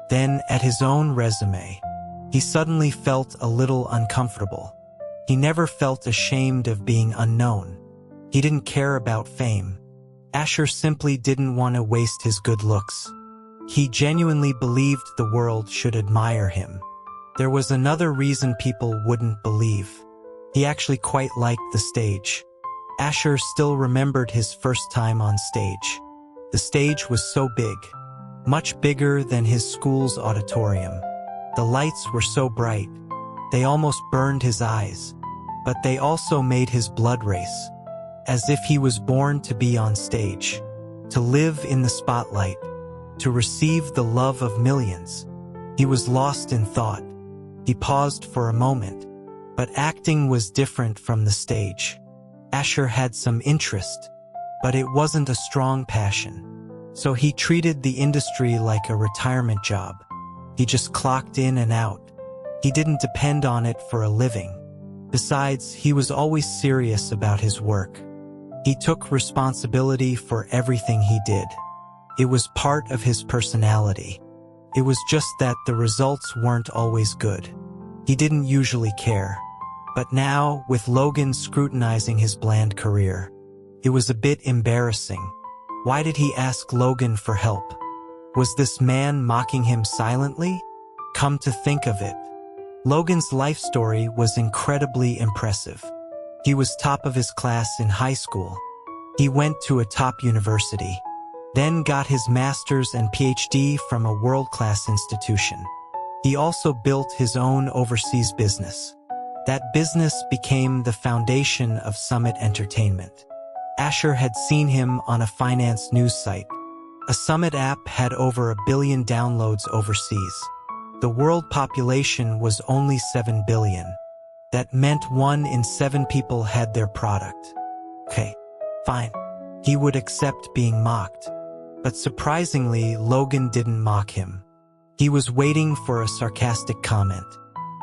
then at his own resume. He suddenly felt a little uncomfortable. He never felt ashamed of being unknown. He didn't care about fame. Asher simply didn't want to waste his good looks. He genuinely believed the world should admire him. There was another reason people wouldn't believe. He actually quite liked the stage. Asher still remembered his first time on stage. The stage was so big, much bigger than his school's auditorium. The lights were so bright, they almost burned his eyes, but they also made his blood race, as if he was born to be on stage, to live in the spotlight, to receive the love of millions. He was lost in thought. He paused for a moment, but acting was different from the stage. Asher had some interest, but it wasn't a strong passion. So he treated the industry like a retirement job. He just clocked in and out. He didn't depend on it for a living. Besides, he was always serious about his work. He took responsibility for everything he did. It was part of his personality. It was just that the results weren't always good. He didn't usually care. But now, with Logan scrutinizing his bland career, it was a bit embarrassing. Why did he ask Logan for help? Was this man mocking him silently? Come to think of it, Logan's life story was incredibly impressive. He was top of his class in high school. He went to a top university, then got his master's and PhD from a world-class institution. He also built his own overseas business. That business became the foundation of Summit Entertainment. Asher had seen him on a finance news site. A Summit app had over 1 billion downloads overseas. The world population was only 7 billion. That meant 1 in 7 people had their product. Okay, fine. He would accept being mocked. But surprisingly, Logan didn't mock him. He was waiting for a sarcastic comment.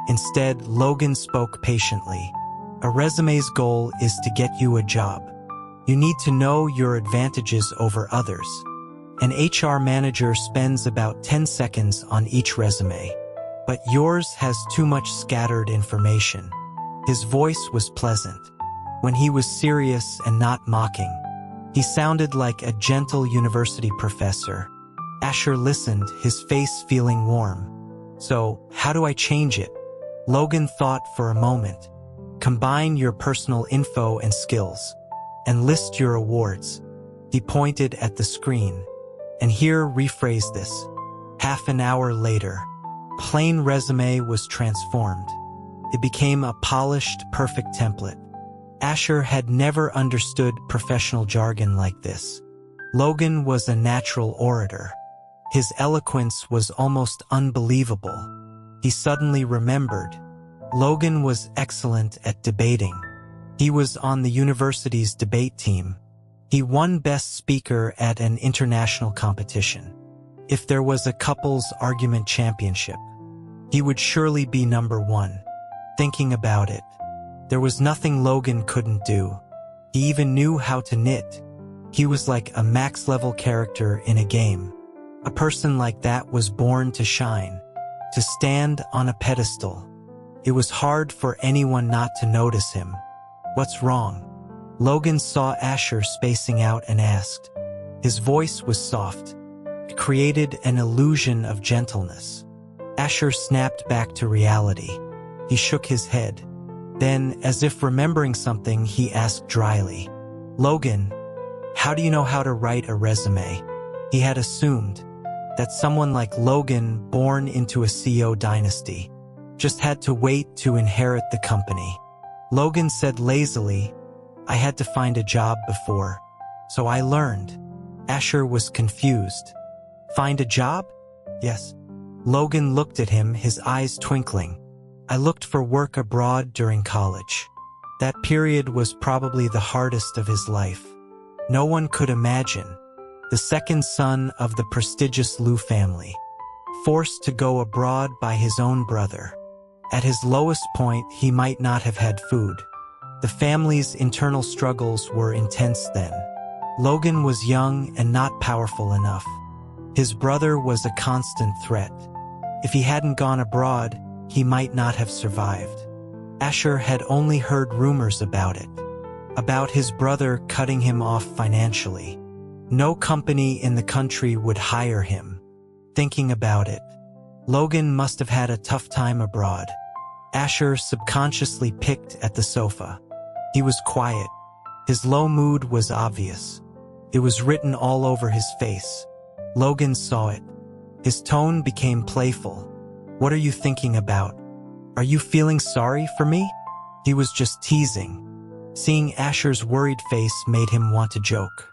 Instead, Logan spoke patiently. A resume's goal is to get you a job. You need to know your advantages over others. An HR manager spends about 10 seconds on each resume. But yours has too much scattered information. His voice was pleasant. When he was serious and not mocking, he sounded like a gentle university professor. Asher listened, his face feeling warm. So, how do I change it? Logan thought for a moment. Combine your personal info and skills, and list your awards. He pointed at the screen. And here, rephrase this. Half an hour later, plain resume was transformed. It became a polished, perfect template. Asher had never understood professional jargon like this. Logan was a natural orator. His eloquence was almost unbelievable. He suddenly remembered. Logan was excellent at debating. He was on the university's debate team. He won Best Speaker at an international competition. If there was a couples argument championship, he would surely be number 1. Thinking about it, there was nothing Logan couldn't do. He even knew how to knit. He was like a max-level character in a game. A person like that was born to shine, to stand on a pedestal. It was hard for anyone not to notice him. What's wrong? Logan saw Asher spacing out and asked. His voice was soft. It created an illusion of gentleness. Asher snapped back to reality. He shook his head. Then, as if remembering something, he asked dryly, Logan, how do you know how to write a resume? He had assumed that someone like Logan, born into a CEO dynasty, just had to wait to inherit the company. Logan said lazily, I had to find a job before, so I learned. Asher was confused. Find a job? Yes. Logan looked at him, his eyes twinkling. I looked for work abroad during college. That period was probably the hardest of his life. No one could imagine. The second son of the prestigious Liu family, forced to go abroad by his own brother. At his lowest point, he might not have had food. The family's internal struggles were intense then. Logan was young and not powerful enough. His brother was a constant threat. If he hadn't gone abroad, he might not have survived. Asher had only heard rumors about it, about his brother cutting him off financially. No company in the country would hire him. Thinking about it, Logan must have had a tough time abroad. Asher subconsciously picked at the sofa. He was quiet. His low mood was obvious. It was written all over his face. Logan saw it. His tone became playful. "What are you thinking about? Are you feeling sorry for me?" He was just teasing. Seeing Asher's worried face made him want to joke.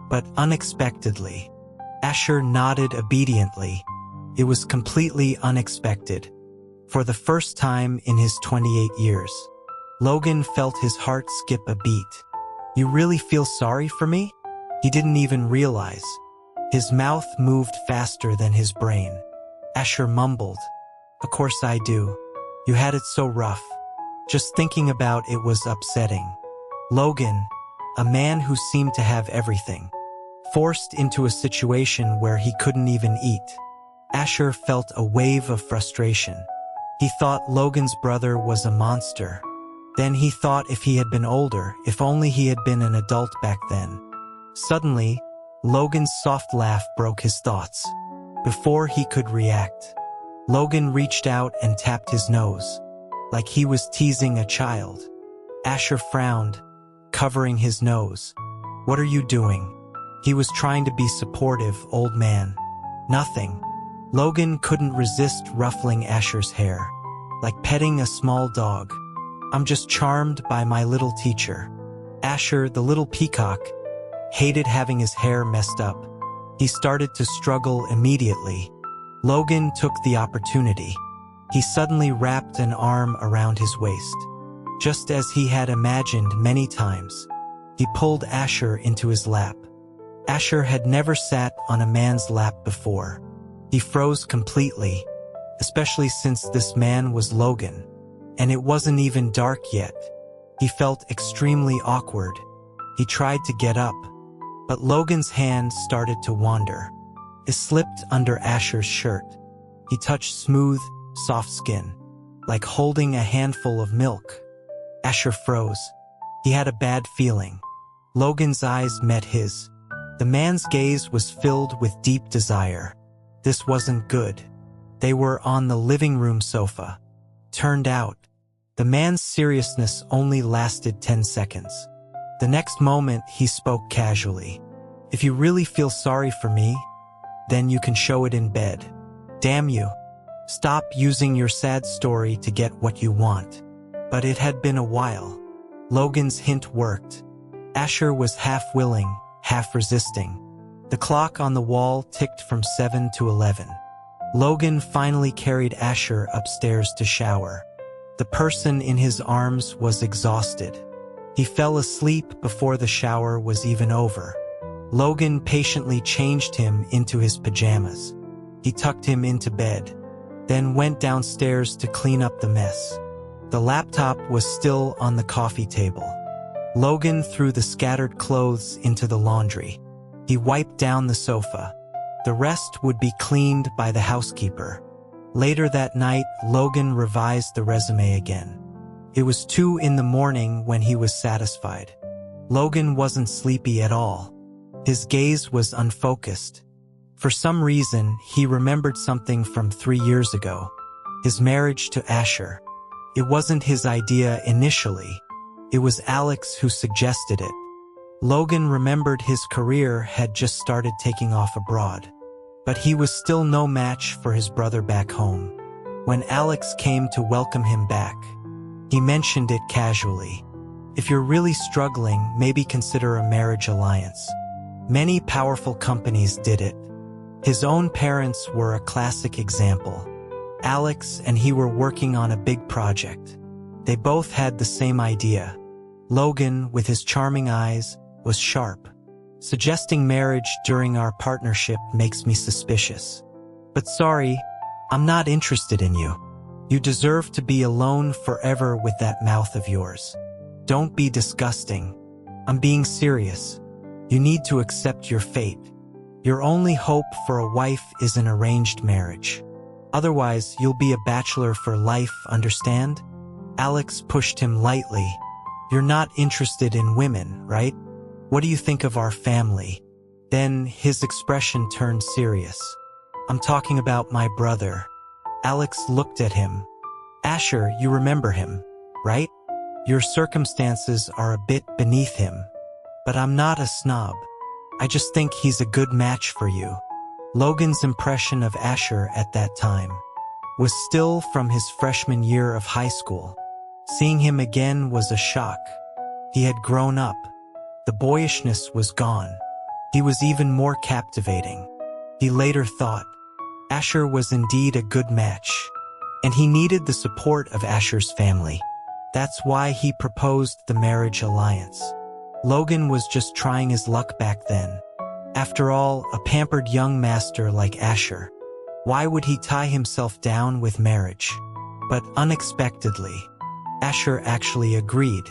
But unexpectedly, Asher nodded obediently. It was completely unexpected. For the first time in his 28 years, Logan felt his heart skip a beat. "You really feel sorry for me?" He didn't even realize. His mouth moved faster than his brain. Asher mumbled, "Of course I do. You had it so rough." Just thinking about it was upsetting. Logan, a man who seemed to have everything, forced into a situation where he couldn't even eat. Asher felt a wave of frustration. He thought Logan's brother was a monster. Then he thought if he had been older, if only he had been an adult back then. Suddenly, Logan's soft laugh broke his thoughts. Before he could react, Logan reached out and tapped his nose, like he was teasing a child. Asher frowned, covering his nose. "What are you doing?" He was trying to be supportive, "Old man." "Nothing." Logan couldn't resist ruffling Asher's hair, like petting a small dog. "I'm just charmed by my little teacher." Asher, the little peacock, hated having his hair messed up. He started to struggle immediately. Logan took the opportunity. He suddenly wrapped an arm around his waist. Just as he had imagined many times, he pulled Asher into his lap. Asher had never sat on a man's lap before. He froze completely, especially since this man was Logan, and it wasn't even dark yet. He felt extremely awkward. He tried to get up, but Logan's hand started to wander. It slipped under Asher's shirt. He touched smooth, soft skin, like holding a handful of milk. Asher froze. He had a bad feeling. Logan's eyes met his. The man's gaze was filled with deep desire. This wasn't good. They were on the living room sofa. Turned out, the man's seriousness only lasted 10 seconds. The next moment, he spoke casually. "If you really feel sorry for me, then you can show it in bed. Damn you. Stop using your sad story to get what you want." But it had been a while. Logan's hint worked. Asher was half willing, half resisting. The clock on the wall ticked from 7 to 11. Logan finally carried Asher upstairs to shower. The person in his arms was exhausted. He fell asleep before the shower was even over. Logan patiently changed him into his pajamas. He tucked him into bed, then went downstairs to clean up the mess. The laptop was still on the coffee table. Logan threw the scattered clothes into the laundry. He wiped down the sofa. The rest would be cleaned by the housekeeper. Later that night, Logan revised the resume again. It was 2 in the morning when he was satisfied. Logan wasn't sleepy at all. His gaze was unfocused. For some reason, he remembered something from 3 years ago. His marriage to Asher. It wasn't his idea initially. It was Alex who suggested it. Logan remembered his career had just started taking off abroad, but he was still no match for his brother back home. When Alex came to welcome him back, he mentioned it casually. "If you're really struggling, maybe consider a marriage alliance." Many powerful companies did it. His own parents were a classic example. Alex and he were working on a big project. They both had the same idea. Logan, with his charming eyes, was sharp. "Suggesting marriage during our partnership makes me suspicious. But sorry, I'm not interested in you. You deserve to be alone forever with that mouth of yours. Don't be disgusting. I'm being serious. You need to accept your fate. Your only hope for a wife is an arranged marriage." Otherwise, you'll be a bachelor for life, understand? Alex pushed him lightly. You're not interested in women, right? What do you think of our family? Then his expression turned serious. I'm talking about my brother. Alex looked at him. Asher, you remember him, right? Your circumstances are a bit beneath him. But I'm not a snob. I just think he's a good match for you. Logan's impression of Asher at that time was still from his freshman year of high school. Seeing him again was a shock. He had grown up. The boyishness was gone. He was even more captivating. He later thought Asher was indeed a good match, and he needed the support of Asher's family. That's why he proposed the marriage alliance. Logan was just trying his luck back then. After all, a pampered young master like Asher. Why would he tie himself down with marriage? But unexpectedly, Asher actually agreed.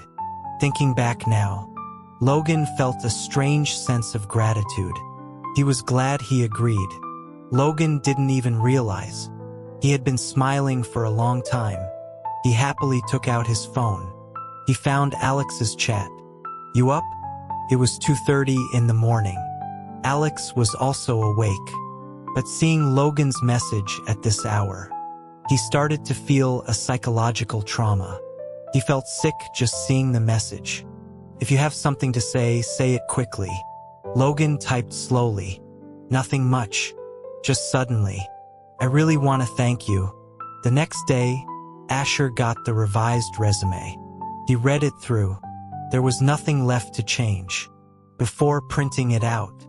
Thinking back now, Logan felt a strange sense of gratitude. He was glad he agreed. Logan didn't even realize. He had been smiling for a long time. He happily took out his phone. He found Alex's chat. You up? It was 2:30 in the morning. Alex was also awake. But seeing Logan's message at this hour, he started to feel a psychological trauma. He felt sick just seeing the message. If you have something to say it quickly. Logan typed slowly. Nothing much. Just suddenly. I really want to thank you. The next day, Asher got the revised resume. He read it through. There was nothing left to change. Before printing it out,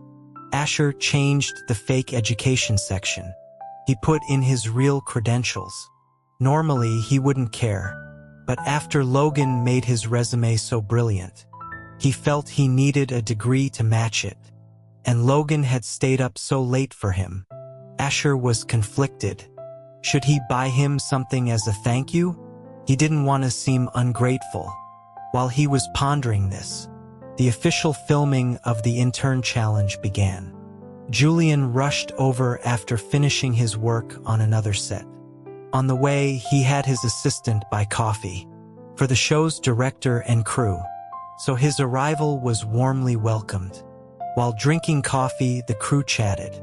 Asher changed the fake education section. He put in his real credentials. Normally, he wouldn't care. But after Logan made his resume so brilliant, he felt he needed a degree to match it. And Logan had stayed up so late for him. Asher was conflicted. Should he buy him something as a thank you? He didn't want to seem ungrateful. While he was pondering this, the official filming of the intern challenge began. Julian rushed over after finishing his work on another set. On the way, he had his assistant buy coffee for the show's director and crew, so his arrival was warmly welcomed. While drinking coffee, the crew chatted.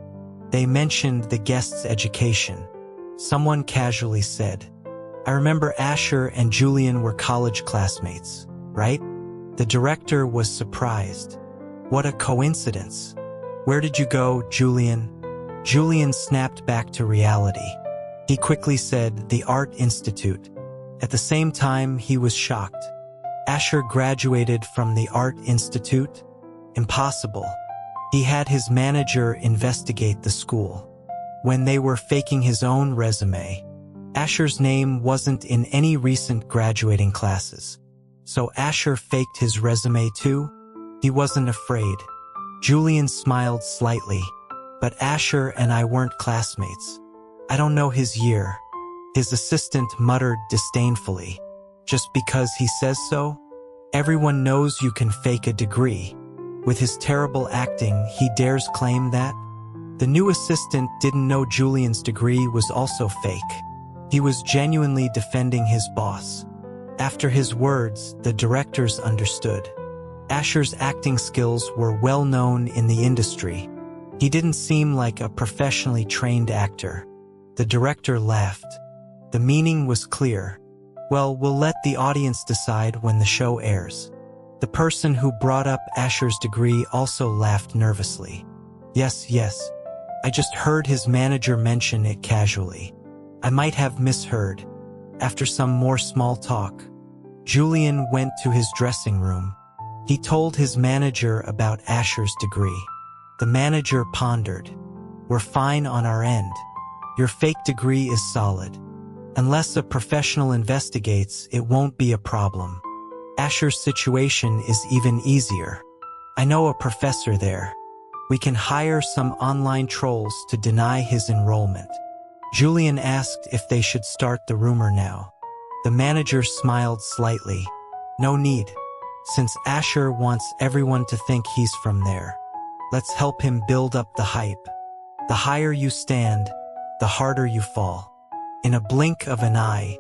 They mentioned the guest's education. Someone casually said, I remember Asher and Julian were college classmates, right? The director was surprised. What a coincidence. Where did you go, Julian? Julian snapped back to reality. He quickly said, the Art Institute. At the same time, he was shocked. Asher graduated from the Art Institute? Impossible. He had his manager investigate the school. When they were faking his own resume, Asher's name wasn't in any recent graduating classes. So Asher faked his resume too? He wasn't afraid. Julian smiled slightly. But Asher and I weren't classmates. I don't know his year. His assistant muttered disdainfully. Just because he says so? Everyone knows you can fake a degree. With his terrible acting, he dares claim that? The new assistant didn't know Julian's degree was also fake. He was genuinely defending his boss. After his words, the directors understood. Asher's acting skills were well known in the industry. He didn't seem like a professionally trained actor. The director laughed. The meaning was clear. Well, we'll let the audience decide when the show airs. The person who brought up Asher's degree also laughed nervously. Yes. I just heard his manager mention it casually. I might have misheard. After some more small talk, Julian went to his dressing room. He told his manager about Asher's degree. The manager pondered. We're fine on our end. Your fake degree is solid. Unless a professional investigates, it won't be a problem. Asher's situation is even easier. I know a professor there. We can hire some online trolls to deny his enrollment. Julian asked if they should start the rumor now. The manager smiled slightly. No need. Since Asher wants everyone to think he's from there, let's help him build up the hype. The higher you stand, the harder you fall. In a blink of an eye,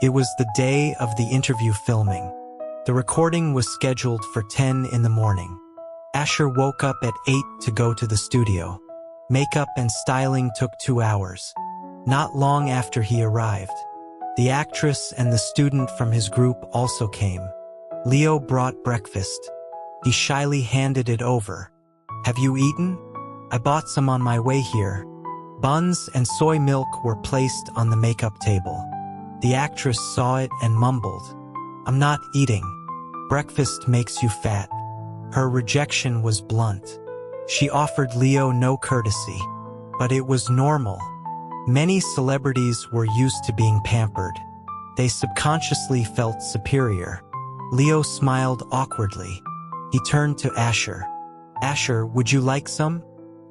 it was the day of the interview filming. The recording was scheduled for 10 in the morning. Asher woke up at 8 to go to the studio. Makeup and styling took 2 hours. Not long after he arrived, the actress and the student from his group also came. Leo brought breakfast. He shyly handed it over. "Have you eaten? I bought some on my way here." Buns and soy milk were placed on the makeup table. The actress saw it and mumbled, "I'm not eating. Breakfast makes you fat." Her rejection was blunt. She offered Leo no courtesy, but it was normal. Many celebrities were used to being pampered. They subconsciously felt superior. Leo smiled awkwardly. He turned to Asher. "Asher, would you like some?"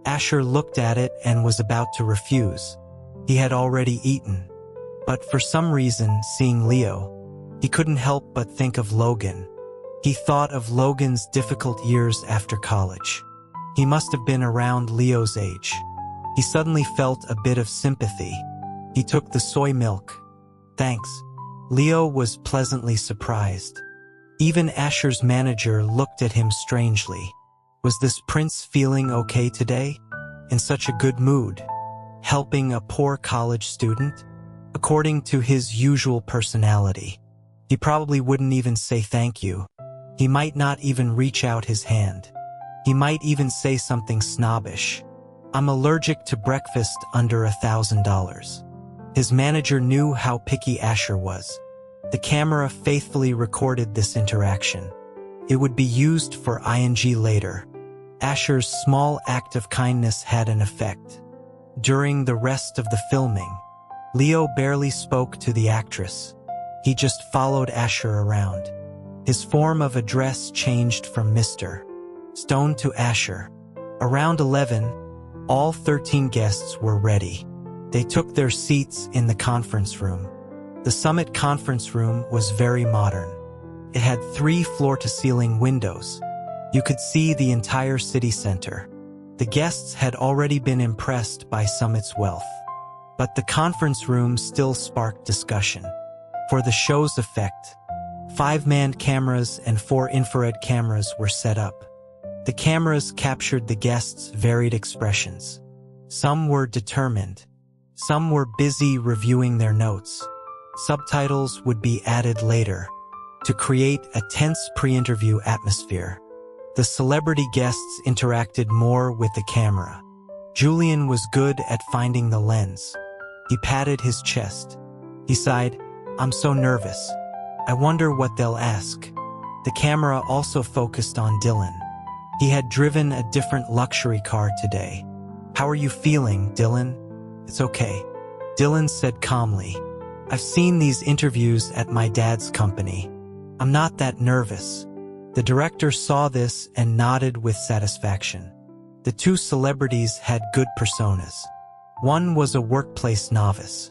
Asher looked at it and was about to refuse. He had already eaten. But for some reason, seeing Leo, he couldn't help but think of Logan. He thought of Logan's difficult years after college. He must have been around Leo's age. He suddenly felt a bit of sympathy. He took the soy milk. "Thanks." Leo was pleasantly surprised. Even Asher's manager looked at him strangely. Was this prince feeling okay today? In such a good mood? Helping a poor college student? According to his usual personality, he probably wouldn't even say thank you. He might not even reach out his hand. He might even say something snobbish. "I'm allergic to breakfast under $1,000. His manager knew how picky Asher was. The camera faithfully recorded this interaction. It would be used for ING later. Asher's small act of kindness had an effect. During the rest of the filming, Leo barely spoke to the actress. He just followed Asher around. His form of address changed from Mr. Stone to Asher. Around 11, all 13 guests were ready. They took their seats in the conference room. The Summit conference room was very modern. It had 3 floor-to-ceiling windows. You could see the entire city center. The guests had already been impressed by Summit's wealth. But the conference room still sparked discussion. For the show's effect, 5 manned cameras and 4 infrared cameras were set up. The cameras captured the guests' varied expressions. Some were determined. Some were busy reviewing their notes. Subtitles would be added later to create a tense pre-interview atmosphere. The celebrity guests interacted more with the camera. Julian was good at finding the lens. He patted his chest. He sighed, "I'm so nervous. I wonder what they'll ask." The camera also focused on Dylan. He had driven a different luxury car today. "How are you feeling, Dylan?" "It's okay," Dylan said calmly. "I've seen these interviews at my dad's company. I'm not that nervous." The director saw this and nodded with satisfaction. The 2 celebrities had good personas. One was a workplace novice.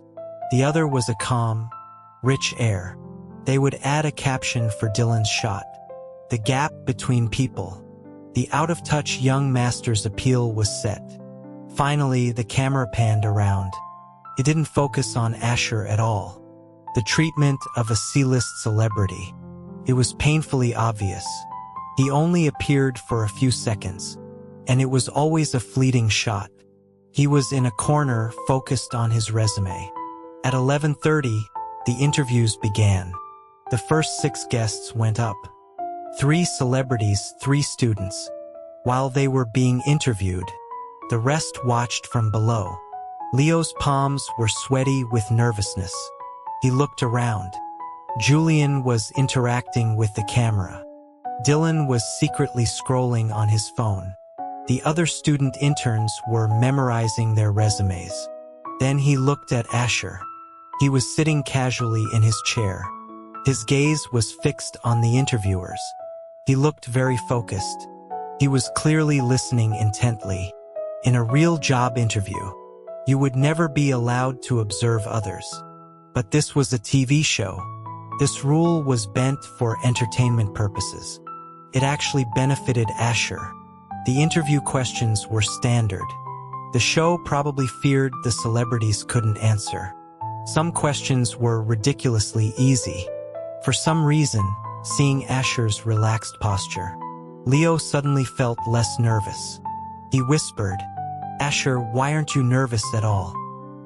The other was a calm, rich air. They would add a caption for Dylan's shot. "The gap between people." The out-of-touch young master's appeal was set. Finally, the camera panned around. It didn't focus on Asher at all. The treatment of a C-list celebrity. It was painfully obvious. He only appeared for a few seconds, and it was always a fleeting shot. He was in a corner focused on his resume. At 11:30, the interviews began. The first 6 guests went up. 3 celebrities, 3 students. While they were being interviewed, the rest watched from below. Leo's palms were sweaty with nervousness. He looked around. Julian was interacting with the camera. Dylan was secretly scrolling on his phone. The other student interns were memorizing their resumes. Then he looked at Asher. He was sitting casually in his chair. His gaze was fixed on the interviewers. He looked very focused. He was clearly listening intently. In a real job interview, you would never be allowed to observe others. But this was a TV show. This rule was bent for entertainment purposes. It actually benefited Asher. The interview questions were standard. The show probably feared the celebrities couldn't answer. Some questions were ridiculously easy. For some reason, seeing Asher's relaxed posture, Leo suddenly felt less nervous. He whispered, "Asher, why aren't you nervous at all?"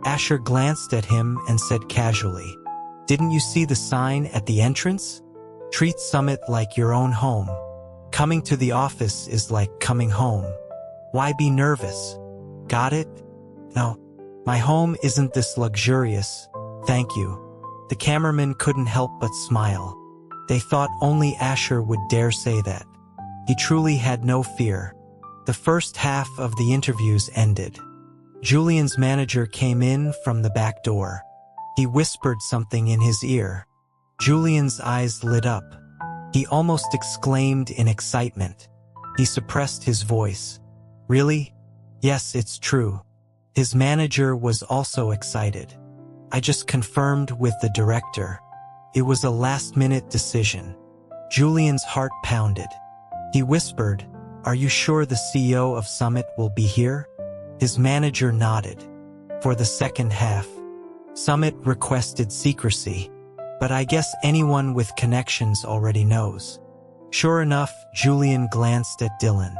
Asher glanced at him and said casually, "Didn't you see the sign at the entrance? Treat Summit like your own home. Coming to the office is like coming home. Why be nervous? Got it? No, my home isn't this luxurious, thank you." The cameraman couldn't help but smile. They thought only Asher would dare say that. He truly had no fear. The first half of the interviews ended. Julian's manager came in from the back door. He whispered something in his ear. Julian's eyes lit up. He almost exclaimed in excitement. He suppressed his voice. "Really? Yes, it's true." His manager was also excited. "I just confirmed with the director. It was a last-minute decision." Julian's heart pounded. He whispered, "Are you sure the CEO of Summit will be here?" His manager nodded. "For the second half. Summit requested secrecy, but I guess anyone with connections already knows." Sure enough, Julian glanced at Dylan.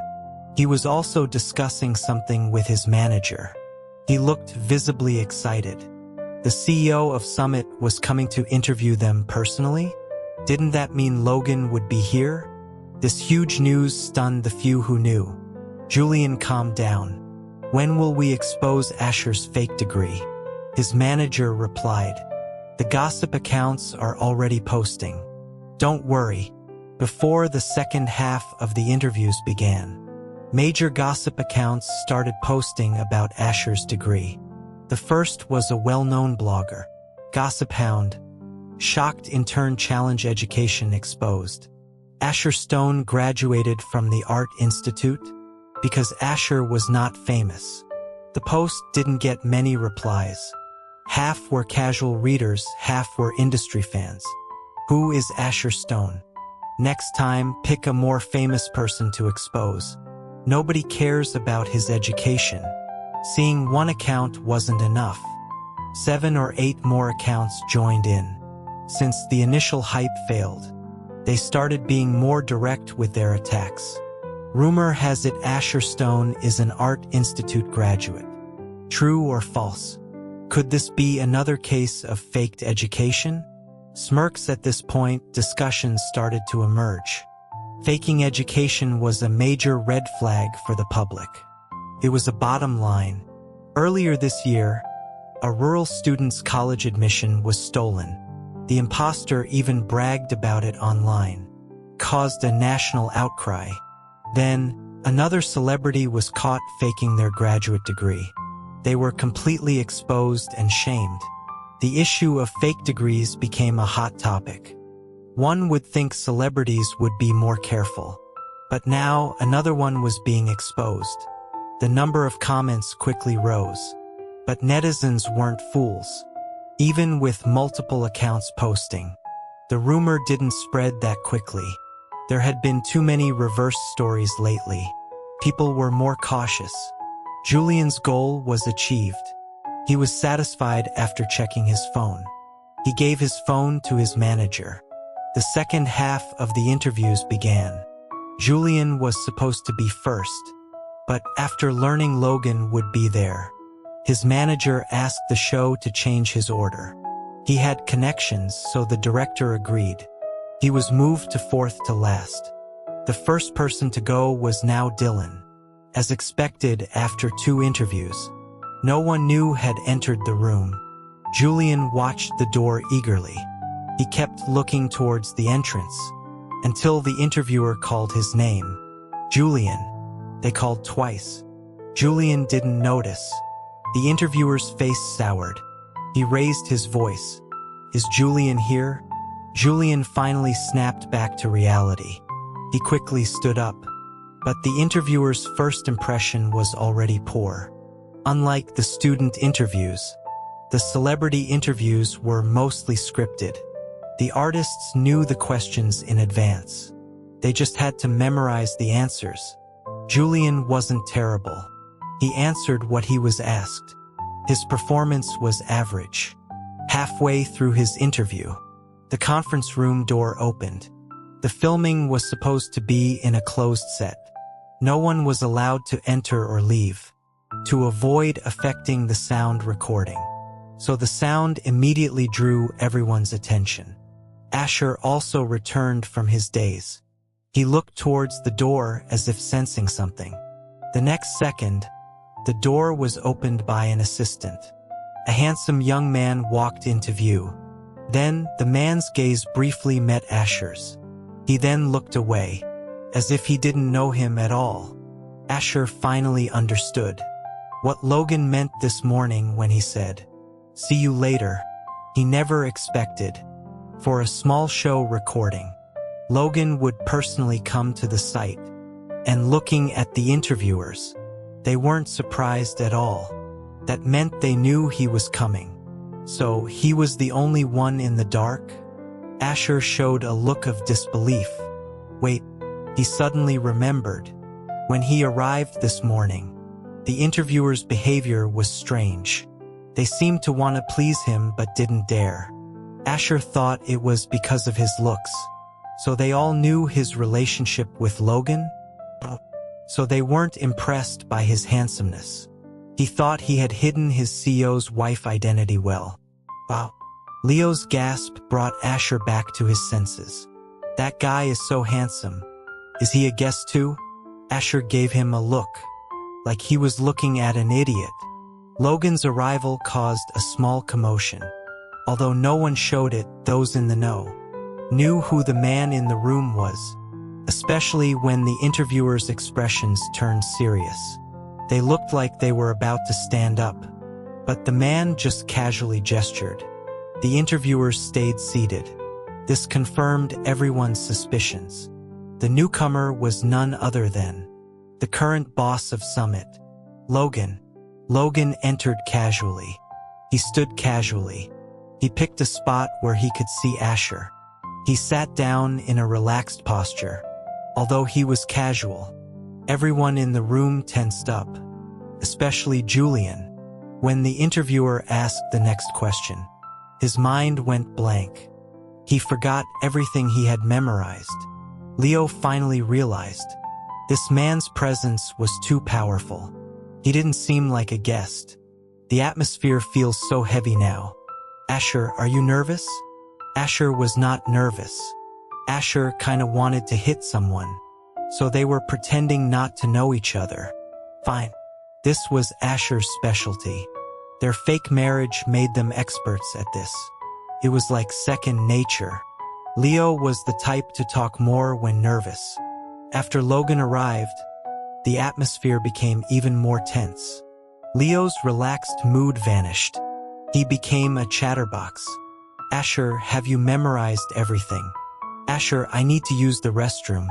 He was also discussing something with his manager. He looked visibly excited. The CEO of Summit was coming to interview them personally? Didn't that mean Logan would be here? This huge news stunned the few who knew. Julian calmed down. "When will we expose Asher's fake degree?" His manager replied, "The gossip accounts are already posting. Don't worry." Before the second half of the interviews began, major gossip accounts started posting about Asher's degree. The first was a well-known blogger, Gossip Hound. Shocked intern challenge education exposed. Asher Stone graduated from the Art Institute because Asher was not famous. The post didn't get many replies. Half were casual readers, half were industry fans. Who is Asher Stone? Next time, pick a more famous person to expose. Nobody cares about his education. Seeing one account wasn't enough. 7 or 8 more accounts joined in. Since the initial hype failed, they started being more direct with their attacks. Rumor has it Asher Stone is an Art Institute graduate. True or false? Could this be another case of faked education? Smirks at this point, discussions started to emerge. Faking education was a major red flag for the public. It was a bottom line. Earlier this year, a rural student's college admission was stolen. The imposter even bragged about it online. Caused a national outcry. Then, another celebrity was caught faking their graduate degree. They were completely exposed and shamed. The issue of fake degrees became a hot topic. One would think celebrities would be more careful. But now, another one was being exposed. The number of comments quickly rose. But netizens weren't fools. Even with multiple accounts posting, the rumor didn't spread that quickly. There had been too many reverse stories lately. People were more cautious. Julian's goal was achieved. He was satisfied after checking his phone. He gave his phone to his manager. The second half of the interviews began. Julian was supposed to be first, but after learning Logan would be there, his manager asked the show to change his order. He had connections, so the director agreed. He was moved to fourth to last. The first person to go was now Dylan. As expected after 2 interviews, no one new had entered the room. Julian watched the door eagerly. He kept looking towards the entrance until the interviewer called his name. Julian. They called twice. Julian didn't notice. The interviewer's face soured. He raised his voice. "Is Julian here?" Julian finally snapped back to reality. He quickly stood up. But the interviewer's first impression was already poor. Unlike the student interviews, the celebrity interviews were mostly scripted. The artists knew the questions in advance. They just had to memorize the answers. Julian wasn't terrible. He answered what he was asked. His performance was average. Halfway through his interview, the conference room door opened. The filming was supposed to be in a closed set. No one was allowed to enter or leave, to avoid affecting the sound recording. So the sound immediately drew everyone's attention. Asher also returned from his daze. He looked towards the door as if sensing something. The next second, the door was opened by an assistant. A handsome young man walked into view. Then the man's gaze briefly met Asher's. He then looked away, as if he didn't know him at all. Asher finally understood what Logan meant this morning when he said, "See you later." He never expected, for a small show recording, Logan would personally come to the site. And looking at the interviewers, they weren't surprised at all. That meant they knew he was coming. So he was the only one in the dark? Asher showed a look of disbelief. Wait, he suddenly remembered. When he arrived this morning, the interviewers' behavior was strange. They seemed to want to please him but didn't dare. Asher thought it was because of his looks. So they all knew his relationship with Logan? So they weren't impressed by his handsomeness. He thought he had hidden his CEO's wife identity well. Wow. Leo's gasp brought Asher back to his senses. That guy is so handsome. Is he a guest too? Asher gave him a look, like he was looking at an idiot. Logan's arrival caused a small commotion. Although no one showed it, those in the know knew who the man in the room was, especially when the interviewers' expressions turned serious. They looked like they were about to stand up, but the man just casually gestured. The interviewers stayed seated. This confirmed everyone's suspicions. The newcomer was none other than the current boss of Summit, Logan. Logan entered casually. He stood casually. He picked a spot where he could see Asher. He sat down in a relaxed posture. Although he was casual, everyone in the room tensed up, especially Julian. When the interviewer asked the next question, his mind went blank. He forgot everything he had memorized. Leo finally realized this man's presence was too powerful. He didn't seem like a guest. The atmosphere feels so heavy now. Asher, are you nervous? Asher was not nervous. Asher kinda wanted to hit someone, so they were pretending not to know each other. Fine. This was Asher's specialty. Their fake marriage made them experts at this. It was like second nature. Leo was the type to talk more when nervous. After Logan arrived, the atmosphere became even more tense. Leo's relaxed mood vanished. He became a chatterbox. Asher, have you memorized everything? Asher, I need to use the restroom.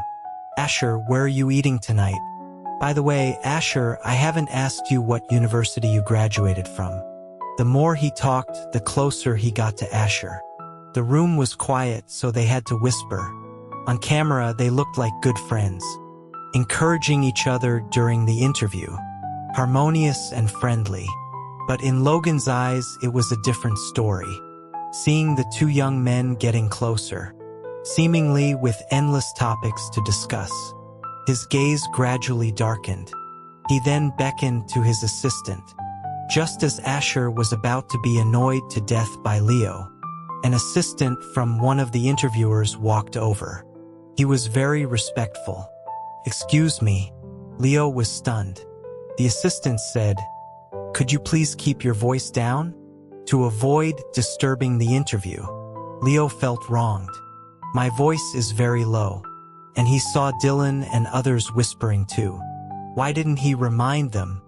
Asher, where are you eating tonight? By the way, Asher, I haven't asked you what university you graduated from. The more he talked, the closer he got to Asher. The room was quiet, so they had to whisper. On camera, they looked like good friends, encouraging each other during the interview, harmonious and friendly. But in Logan's eyes, it was a different story. Seeing the two young men getting closer, seemingly with endless topics to discuss, his gaze gradually darkened. He then beckoned to his assistant. Just as Asher was about to be annoyed to death by Leo, an assistant from one of the interviewers walked over. He was very respectful. "Excuse me." Leo was stunned. The assistant said, "Could you please keep your voice down?" To avoid disturbing the interview, Leo felt wronged. "My voice is very low." And he saw Dylan and others whispering too. Why didn't he remind them?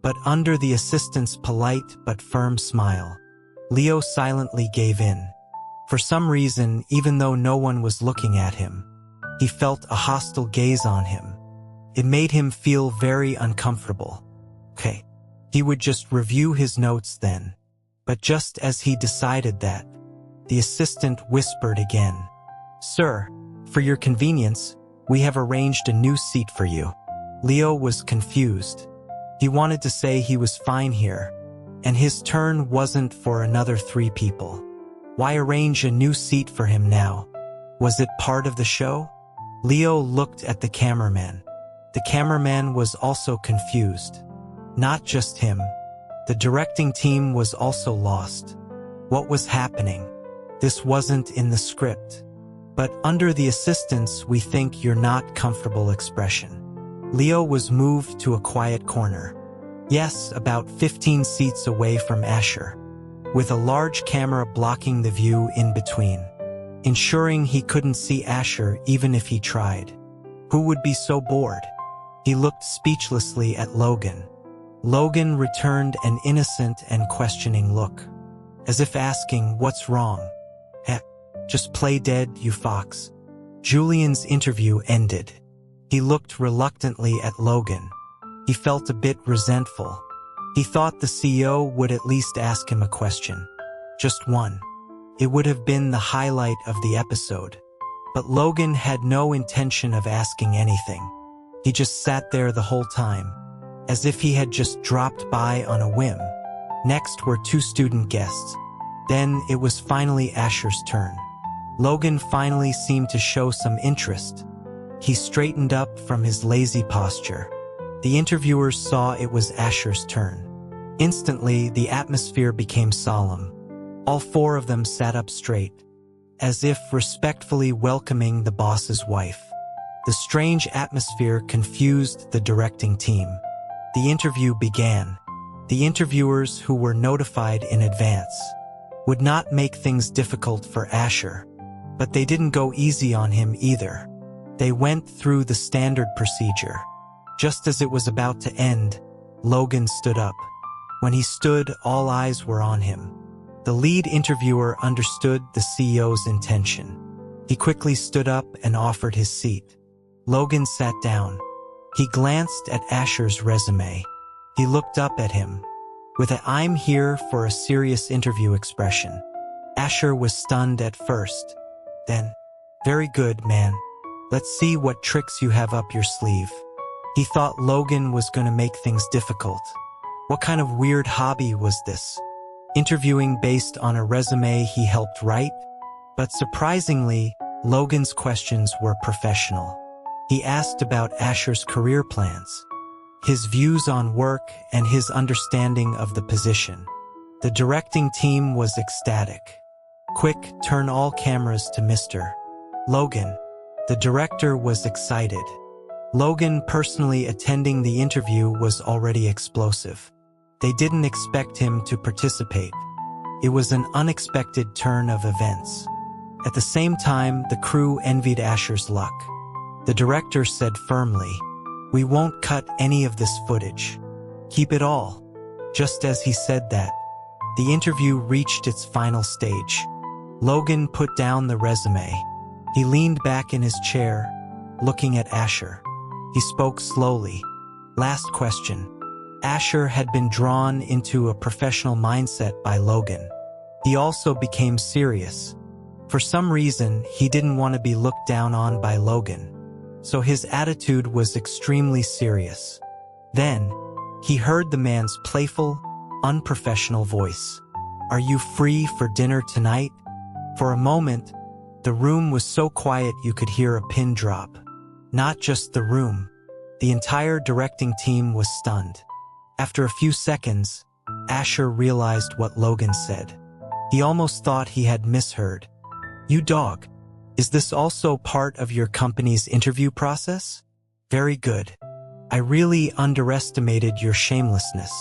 But under the assistant's polite but firm smile, Leo silently gave in. For some reason, even though no one was looking at him, he felt a hostile gaze on him. It made him feel very uncomfortable. Okay, he would just review his notes then. But just as he decided that, the assistant whispered again, "Sir, for your convenience, we have arranged a new seat for you." Leo was confused. He wanted to say he was fine here, And his turn wasn't for another 3 people. Why arrange a new seat for him now? Was it part of the show? Leo looked at the cameraman. The cameraman was also confused. Not just him. The directing team was also lost. What was happening? This wasn't in the script. But under the assistance, we think you're not comfortable expression. Leo was moved to a quiet corner. Yes, about 15 seats away from Asher, with a large camera blocking the view in between, ensuring he couldn't see Asher even if he tried. Who would be so bored? He looked speechlessly at Logan. Logan returned an innocent and questioning look, as if asking, "What's wrong?" "Heck, just play dead, you fox." Julian's interview ended. He looked reluctantly at Logan. He felt a bit resentful. He thought the CEO would at least ask him a question. Just one. It would have been the highlight of the episode. But Logan had no intention of asking anything. He just sat there the whole time, as if he had just dropped by on a whim. Next were 2 student guests. Then it was finally Asher's turn. Logan finally seemed to show some interest. He straightened up from his lazy posture. The interviewers saw it was Asher's turn. Instantly, the atmosphere became solemn. All 4 of them sat up straight, as if respectfully welcoming the boss's wife. The strange atmosphere confused the directing team. The interview began. The interviewers, who were notified in advance, would not make things difficult for Asher, but they didn't go easy on him either. They went through the standard procedure. Just as it was about to end, Logan stood up. When he stood, all eyes were on him. The lead interviewer understood the CEO's intention. He quickly stood up and offered his seat. Logan sat down. He glanced at Asher's resume. He looked up at him with a "I'm here for a serious interview" expression. Asher was stunned at first. Then, "Very good, man. Let's see what tricks you have up your sleeve." He thought Logan was going to make things difficult. What kind of weird hobby was this? Interviewing based on a resume he helped write? But surprisingly, Logan's questions were professional. He asked about Asher's career plans, his views on work, and his understanding of the position. The directing team was ecstatic. "Quick, turn all cameras to Mr. Logan." The director was excited. Logan personally attending the interview was already explosive. They didn't expect him to participate. It was an unexpected turn of events. At the same time, the crew envied Asher's luck. The director said firmly, "We won't cut any of this footage. Keep it all." Just as he said that, the interview reached its final stage. Logan put down the resume. He leaned back in his chair, looking at Asher. He spoke slowly. "Last question." Asher had been drawn into a professional mindset by Logan. He also became serious. For some reason, he didn't want to be looked down on by Logan, so his attitude was extremely serious. Then, he heard the man's playful, unprofessional voice. "Are you free for dinner tonight?" For a moment, the room was so quiet you could hear a pin drop. Not just the room. The entire directing team was stunned. After a few seconds, Asher realized what Logan said. He almost thought he had misheard. "You dog. Is this also part of your company's interview process? Very good. I really underestimated your shamelessness."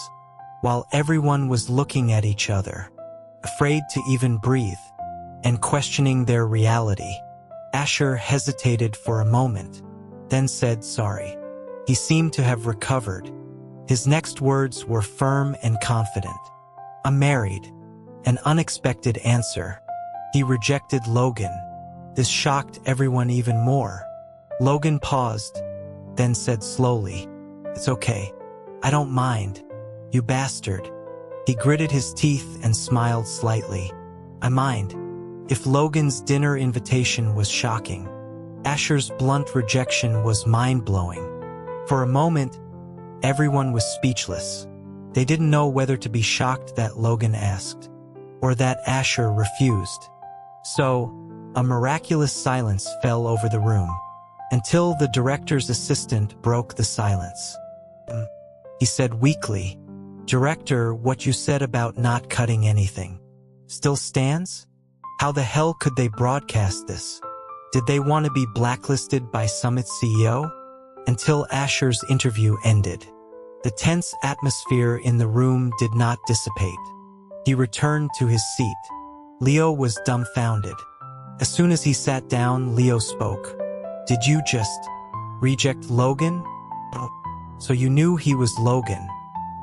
While everyone was looking at each other, afraid to even breathe, and questioning their reality, Asher hesitated for a moment, then said sorry. He seemed to have recovered. His next words were firm and confident. "I'm married." An unexpected answer. He rejected Logan. This shocked everyone even more. Logan paused, then said slowly, "It's okay. I don't mind. You bastard." He gritted his teeth and smiled slightly. "I mind." If Logan's dinner invitation was shocking, Asher's blunt rejection was mind-blowing. For a moment, everyone was speechless. They didn't know whether to be shocked that Logan asked, or that Asher refused. So, a miraculous silence fell over the room, until the director's assistant broke the silence. He said weakly, "Director, what you said about not cutting anything still stands? How the hell could they broadcast this? Did they want to be blacklisted by Summit's CEO?" Until Asher's interview ended. The tense atmosphere in the room did not dissipate. He returned to his seat. Leo was dumbfounded. As soon as he sat down, Leo spoke. "Did you just reject Logan? So you knew he was Logan."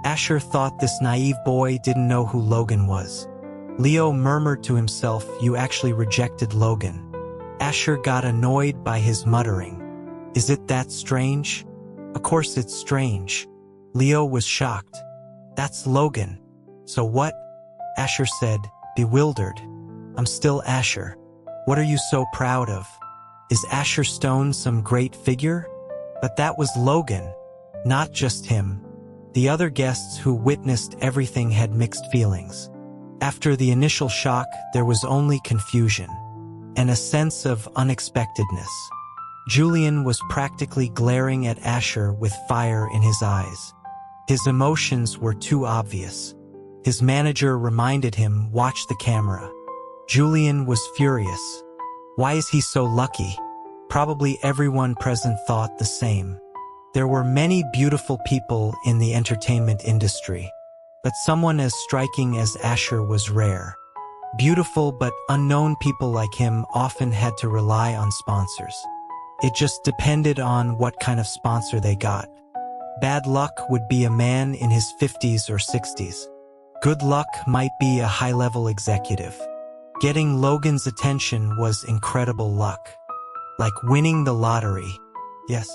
Asher thought this naive boy didn't know who Logan was. Leo murmured to himself, "You actually rejected Logan." Asher got annoyed by his muttering. "Is it that strange?" "Of course it's strange." Leo was shocked. "That's Logan." "So what?" Asher said, bewildered. "I'm still Asher. What are you so proud of? Is Asher Stone some great figure?" But that was Logan, not just him. The other guests who witnessed everything had mixed feelings. After the initial shock, there was only confusion and a sense of unexpectedness. Julian was practically glaring at Asher with fire in his eyes. His emotions were too obvious. His manager reminded him, "Watch the camera." Julian was furious. Why is he so lucky? Probably everyone present thought the same. There were many beautiful people in the entertainment industry, but someone as striking as Asher was rare. Beautiful but unknown people like him often had to rely on sponsors. It just depended on what kind of sponsor they got. Bad luck would be a man in his 50s or 60s. Good luck might be a high-level executive. Getting Logan's attention was incredible luck. Like winning the lottery. Yes,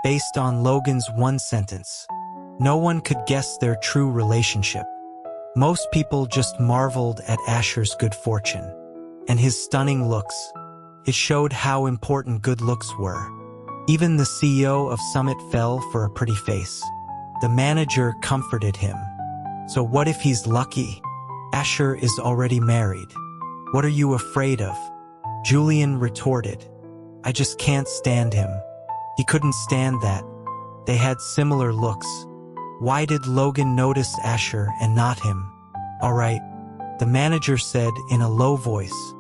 based on Logan's one sentence. No one could guess their true relationship. Most people just marveled at Asher's good fortune and his stunning looks. It showed how important good looks were. Even the CEO of Summit fell for a pretty face. The manager comforted him. "So what if he's lucky? Asher is already married. What are you afraid of?" Julian retorted, "I just can't stand him." He couldn't stand that. They had similar looks. Why did Logan notice Asher and not him? "All right," the manager said in a low voice.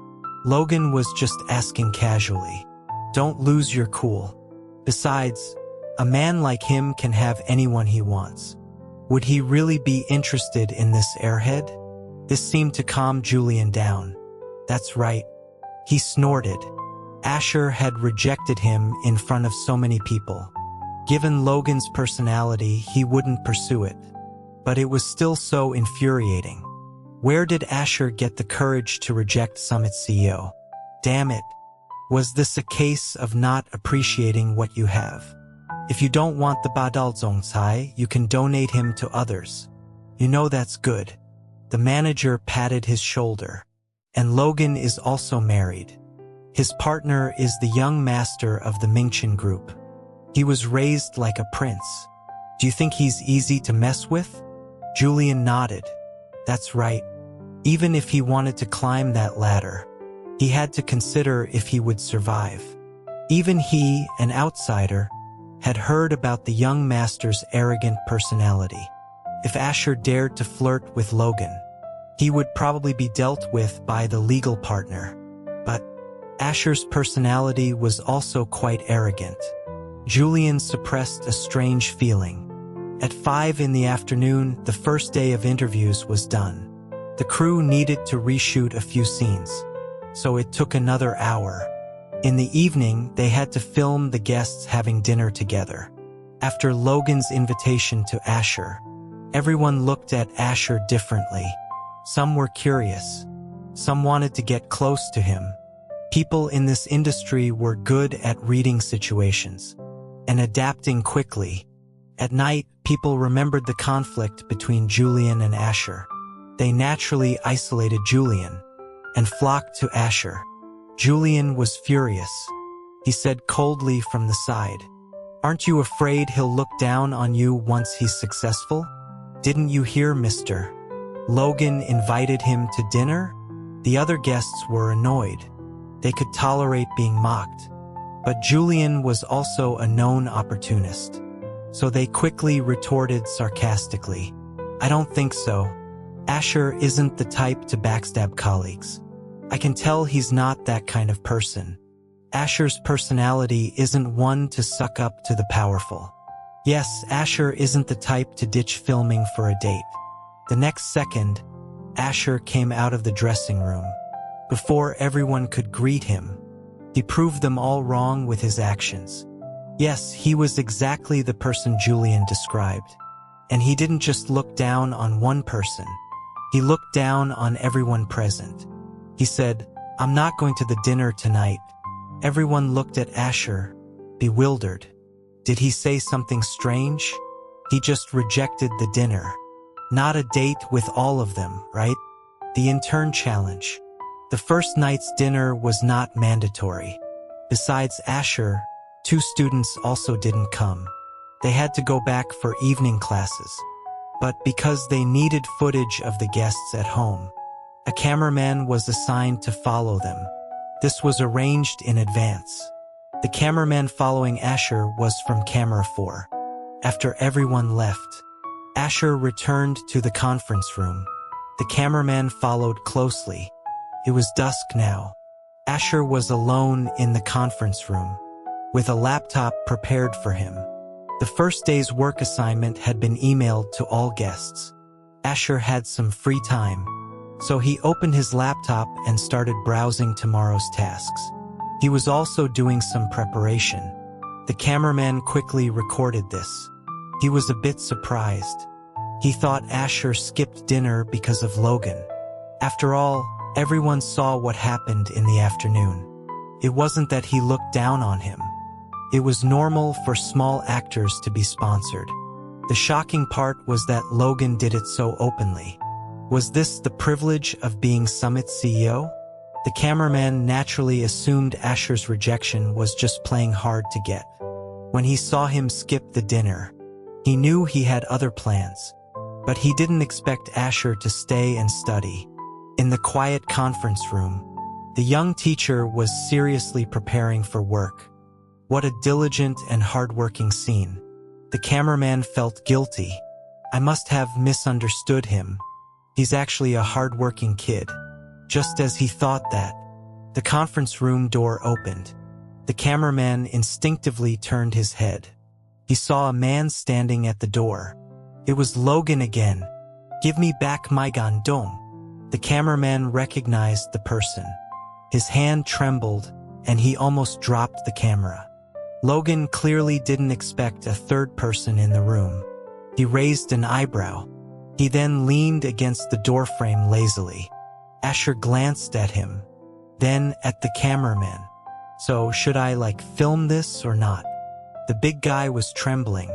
Logan was just asking casually. "Don't lose your cool. Besides, a man like him can have anyone he wants. Would he really be interested in this airhead?" This seemed to calm Julian down. "That's right." He snorted. Asher had rejected him in front of so many people. Given Logan's personality, he wouldn't pursue it. But it was still so infuriating. Where did Asher get the courage to reject Summit's CEO? Damn it. Was this a case of not appreciating what you have? If you don't want the Badal Zongcai, you can donate him to others. You know that's good. The manager patted his shoulder. And Logan is also married. His partner is the young master of the Mingchen Group. He was raised like a prince. Do you think he's easy to mess with? Julian nodded. That's right. Even if he wanted to climb that ladder, he had to consider if he would survive. Even he, an outsider, had heard about the young master's arrogant personality. If Asher dared to flirt with Logan, he would probably be dealt with by the legal partner. But Asher's personality was also quite arrogant. Julian suppressed a strange feeling. At 5 in the afternoon, the first day of interviews was done. The crew needed to reshoot a few scenes, so it took another hour. In the evening, they had to film the guests having dinner together. After Logan's invitation to Asher, everyone looked at Asher differently. Some were curious. Some wanted to get close to him. People in this industry were good at reading situations and adapting quickly. At night, people remembered the conflict between Julian and Asher. They naturally isolated Julian and flocked to Asher. Julian was furious. He said coldly from the side, "Aren't you afraid he'll look down on you once he's successful?" Didn't you hear, Mr. Logan invited him to dinner? The other guests were annoyed. They could tolerate being mocked. But Julian was also a known opportunist. So they quickly retorted sarcastically, I don't think so. Asher isn't the type to backstab colleagues. I can tell he's not that kind of person. Asher's personality isn't one to suck up to the powerful. Yes, Asher isn't the type to ditch filming for a date. The next second, Asher came out of the dressing room. Before everyone could greet him, he proved them all wrong with his actions. Yes, he was exactly the person Julian described. And he didn't just look down on one person. He looked down on everyone present. He said, I'm not going to the dinner tonight. Everyone looked at Asher, bewildered. Did he say something strange? He just rejected the dinner. Not a date with all of them, right? The intern challenge. The first night's dinner was not mandatory. Besides Asher, 2 students also didn't come. They had to go back for evening classes. But because they needed footage of the guests at home, a cameraman was assigned to follow them. This was arranged in advance. The cameraman following Asher was from Camera 4. After everyone left, Asher returned to the conference room. The cameraman followed closely. It was dusk now. Asher was alone in the conference room, with a laptop prepared for him. The first day's work assignment had been emailed to all guests. Asher had some free time, so he opened his laptop and started browsing tomorrow's tasks. He was also doing some preparation. The cameraman quickly recorded this. He was a bit surprised. He thought Asher skipped dinner because of Logan. After all, everyone saw what happened in the afternoon. It wasn't that he looked down on him. It was normal for small actors to be sponsored. The shocking part was that Logan did it so openly. Was this the privilege of being Summit's CEO? The cameraman naturally assumed Asher's rejection was just playing hard to get. When he saw him skip the dinner, he knew he had other plans. But he didn't expect Asher to stay and study. In the quiet conference room, the young teacher was seriously preparing for work. What a diligent and hardworking scene. The cameraman felt guilty. I must have misunderstood him. He's actually a hardworking kid. Just as he thought that, the conference room door opened. The cameraman instinctively turned his head. He saw a man standing at the door. It was Logan again. Give me back my gandom. The cameraman recognized the person. His hand trembled, and he almost dropped the camera. Logan clearly didn't expect a third person in the room. He raised an eyebrow. He then leaned against the doorframe lazily. Asher glanced at him, then at the cameraman. So, should I film this or not? The big guy was trembling.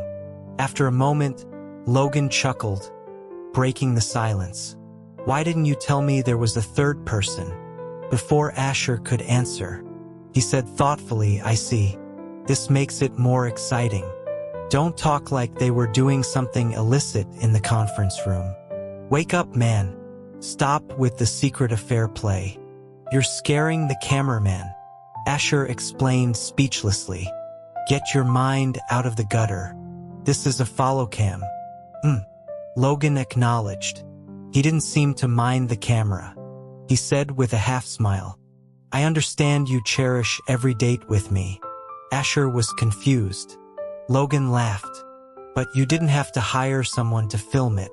After a moment, Logan chuckled, breaking the silence. Why didn't you tell me there was a third person? Before Asher could answer, he said thoughtfully, I see. This makes it more exciting. Don't talk like they were doing something illicit in the conference room. Wake up, man. Stop with the secret affair play. You're scaring the cameraman. Asher explained speechlessly. Get your mind out of the gutter. This is a follow cam. Logan acknowledged. He didn't seem to mind the camera. He said with a half smile, I understand you cherish every date with me. Asher was confused. Logan laughed. But you didn't have to hire someone to film it.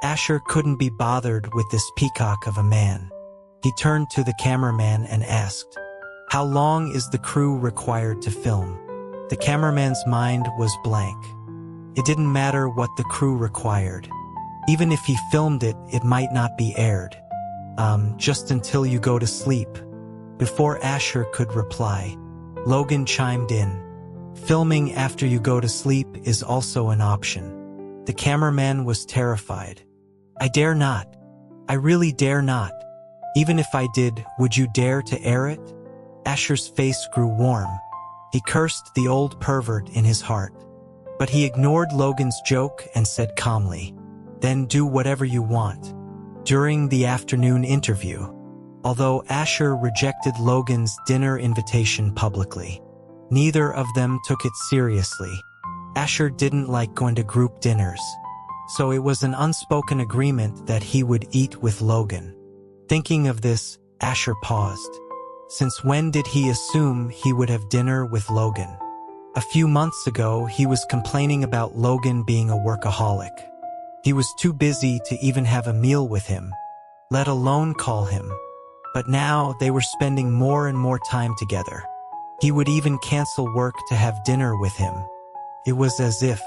Asher couldn't be bothered with this peacock of a man. He turned to the cameraman and asked, How long is the crew required to film? The cameraman's mind was blank. It didn't matter what the crew required. Even if he filmed it, it might not be aired. Just until you go to sleep. Before Asher could reply, Logan chimed in. Filming after you go to sleep is also an option. The cameraman was terrified. I dare not. I really dare not. Even if I did, would you dare to air it? Asher's face grew warm. He cursed the old pervert in his heart. But he ignored Logan's joke and said calmly, then do whatever you want. During the afternoon interview, although Asher rejected Logan's dinner invitation publicly, neither of them took it seriously. Asher didn't like going to group dinners, so it was an unspoken agreement that he would eat with Logan. Thinking of this, Asher paused. Since when did he assume he would have dinner with Logan? A few months ago, he was complaining about Logan being a workaholic. He was too busy to even have a meal with him, let alone call him. But now they were spending more and more time together. He would even cancel work to have dinner with him. It was as if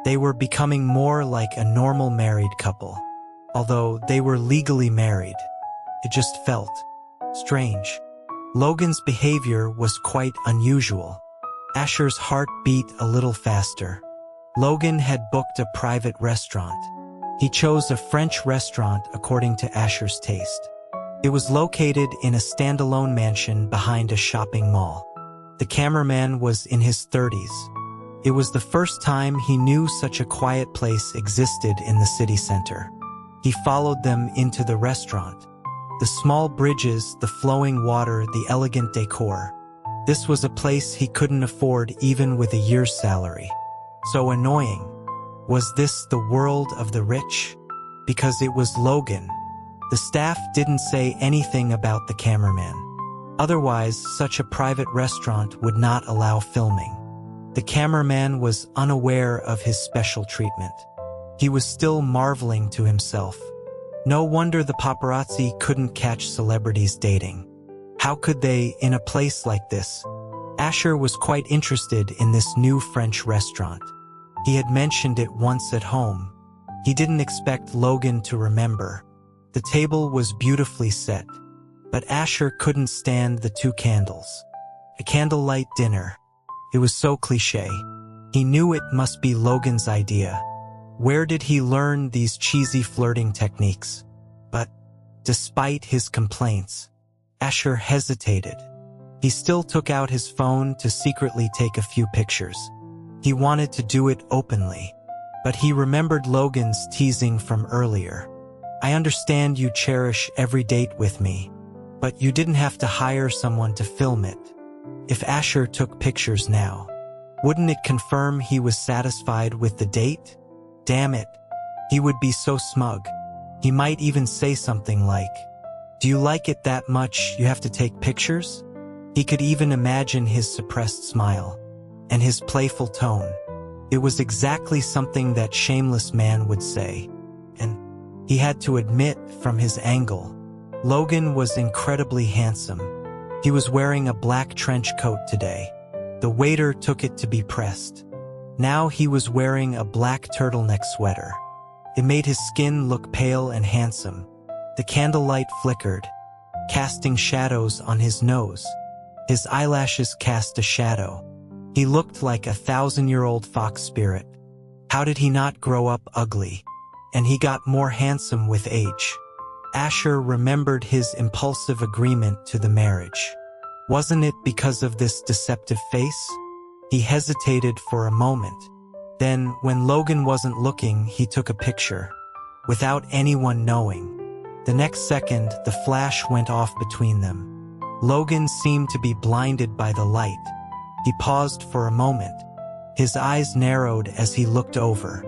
they were becoming more like a normal married couple. Although they were legally married, it just felt strange. Logan's behavior was quite unusual. Asher's heart beat a little faster. Logan had booked a private restaurant. He chose a French restaurant according to Asher's taste. It was located in a standalone mansion behind a shopping mall. The cameraman was in his 30s. It was the first time he knew such a quiet place existed in the city center. He followed them into the restaurant. The small bridges, the flowing water, the elegant decor. This was a place he couldn't afford even with a year's salary. So annoying. Was this the world of the rich? Because it was Logan. The staff didn't say anything about the cameraman. Otherwise, such a private restaurant would not allow filming. The cameraman was unaware of his special treatment. He was still marveling to himself. No wonder the paparazzi couldn't catch celebrities dating. How could they, in a place like this? Asher was quite interested in this new French restaurant. He had mentioned it once at home. He didn't expect Logan to remember. The table was beautifully set, but Asher couldn't stand the 2 candles. A candlelight dinner. It was so cliché. He knew it must be Logan's idea. Where did he learn these cheesy flirting techniques? But, despite his complaints, Asher hesitated. He still took out his phone to secretly take a few pictures. He wanted to do it openly, but he remembered Logan's teasing from earlier. I understand you cherish every date with me, but you didn't have to hire someone to film it. If Asher took pictures now, wouldn't it confirm he was satisfied with the date? Damn it. He would be so smug. He might even say something like, "Do you like it that much you have to take pictures?" He could even imagine his suppressed smile and his playful tone. It was exactly something that shameless man would say. And he had to admit from his angle, Logan was incredibly handsome. He was wearing a black trench coat today. The waiter took it to be pressed. Now he was wearing a black turtleneck sweater. It made his skin look pale and handsome. The candlelight flickered, casting shadows on his nose. His eyelashes cast a shadow. He looked like a 1,000-year-old fox spirit. How did he not grow up ugly? And he got more handsome with age. Asher remembered his impulsive agreement to the marriage. Wasn't it because of this deceptive face? He hesitated for a moment. Then, when Logan wasn't looking, he took a picture. Without anyone knowing. The next second, the flash went off between them. Logan seemed to be blinded by the light. He paused for a moment. His eyes narrowed as he looked over.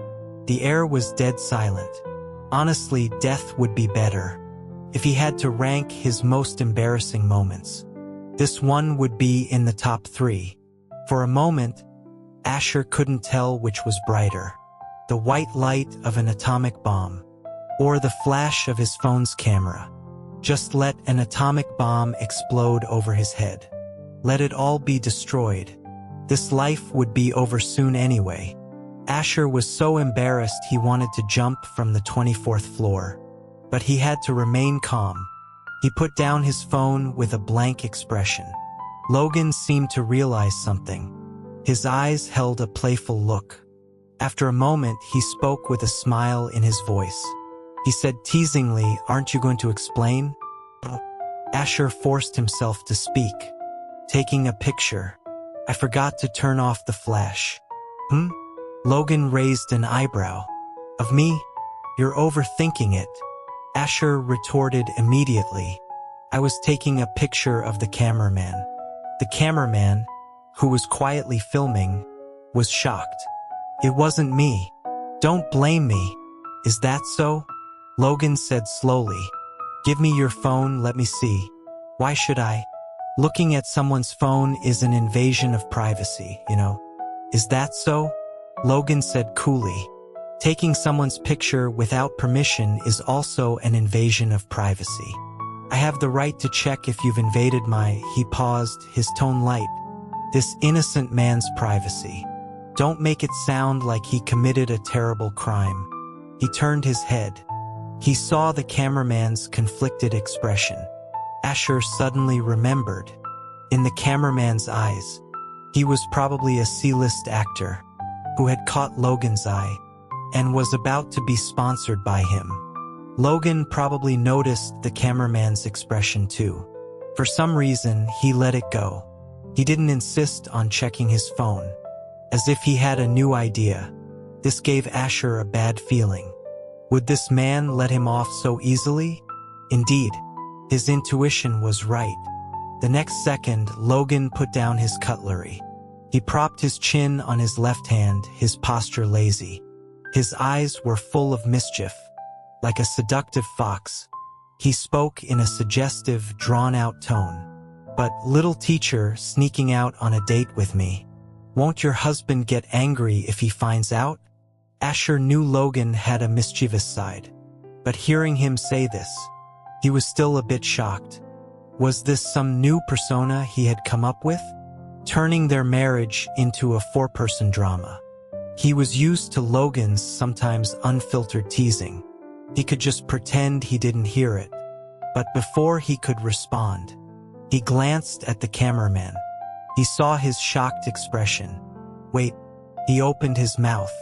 The air was dead silent. Honestly, death would be better. If he had to rank his most embarrassing moments, this one would be in the top 3. For a moment, Asher couldn't tell which was brighter. The white light of an atomic bomb, or the flash of his phone's camera. Just let an atomic bomb explode over his head. Let it all be destroyed. This life would be over soon anyway. Asher was so embarrassed he wanted to jump from the 24th floor. But he had to remain calm. He put down his phone with a blank expression. Logan seemed to realize something. His eyes held a playful look. After a moment, he spoke with a smile in his voice. He said teasingly, "Aren't you going to explain?" Asher forced himself to speak. "Taking a picture. I forgot to turn off the flash." Logan raised an eyebrow. "Of me?" You're overthinking it, Asher retorted immediately. I was taking a picture of the cameraman. The cameraman, who was quietly filming, was shocked. It wasn't me. Don't blame me. Is that so? Logan said slowly. Give me your phone, let me see. Why should I? Looking at someone's phone is an invasion of privacy, you know. Is that so? Logan said coolly. Taking someone's picture without permission is also an invasion of privacy. I have the right to check if you've invaded he paused, his tone light. This innocent man's privacy. Don't make it sound like he committed a terrible crime. He turned his head. He saw the cameraman's conflicted expression. Asher suddenly remembered. In the cameraman's eyes, he was probably a C-list actor who had caught Logan's eye and was about to be sponsored by him. Logan probably noticed the cameraman's expression too. For some reason, he let it go. He didn't insist on checking his phone, as if he had a new idea. This gave Asher a bad feeling. Would this man let him off so easily? Indeed, his intuition was right. The next second, Logan put down his cutlery. He propped his chin on his left hand, his posture lazy. His eyes were full of mischief. Like a seductive fox, he spoke in a suggestive, drawn-out tone. But, little teacher, sneaking out on a date with me. Won't your husband get angry if he finds out? Asher knew Logan had a mischievous side. But hearing him say this, he was still a bit shocked. Was this some new persona he had come up with? Turning their marriage into a four-person drama. He was used to Logan's sometimes unfiltered teasing. He could just pretend he didn't hear it. But before he could respond, he glanced at the cameraman. He saw his shocked expression. Wait, he opened his mouth.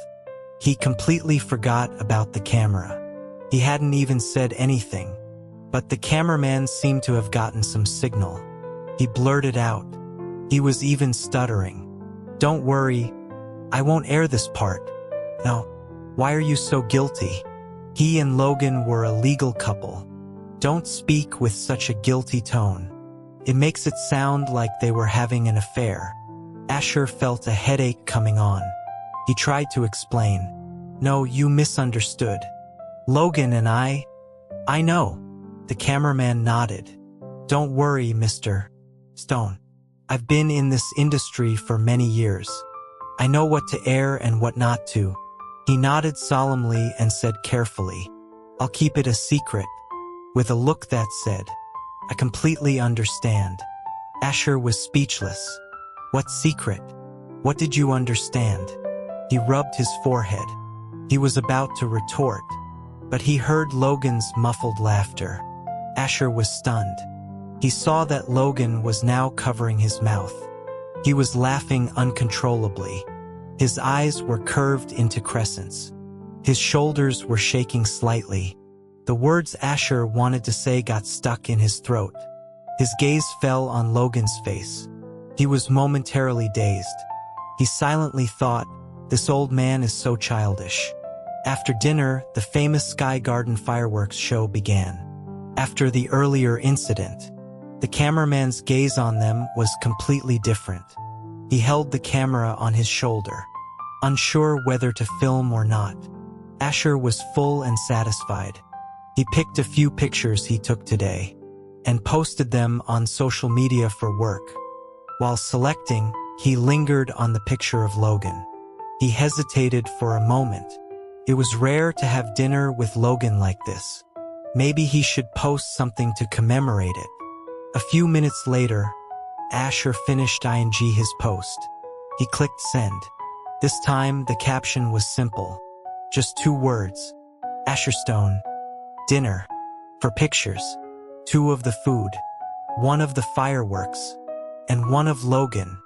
He completely forgot about the camera. He hadn't even said anything. But the cameraman seemed to have gotten some signal. He blurted out. He was even stuttering. Don't worry, I won't air this part. No, why are you so guilty? He and Logan were a legal couple. Don't speak with such a guilty tone. It makes it sound like they were having an affair. Asher felt a headache coming on. He tried to explain. No, you misunderstood. Logan and I know. The cameraman nodded. Don't worry, Mr. Stone. I've been in this industry for many years. I know what to air and what not to. He nodded solemnly and said carefully, I'll keep it a secret, with a look that said, I completely understand. Asher was speechless. What secret? What did you understand? He rubbed his forehead. He was about to retort, but he heard Logan's muffled laughter. Asher was stunned. He saw that Logan was now covering his mouth. He was laughing uncontrollably. His eyes were curved into crescents. His shoulders were shaking slightly. The words Asher wanted to say got stuck in his throat. His gaze fell on Logan's face. He was momentarily dazed. He silently thought, this old man is so childish. After dinner, the famous Sky Garden fireworks show began. After the earlier incident, the cameraman's gaze on them was completely different. He held the camera on his shoulder, unsure whether to film or not. Asher was full and satisfied. He picked a few pictures he took today and posted them on social media for work. While selecting, he lingered on the picture of Logan. He hesitated for a moment. It was rare to have dinner with Logan like this. Maybe he should post something to commemorate it. A few minutes later, Asher finished his post. He clicked send. This time, the caption was simple. Just 2 words. Asher Stone. Dinner. For pictures. 2 of the food. 1 of the fireworks. And 1 of Logan.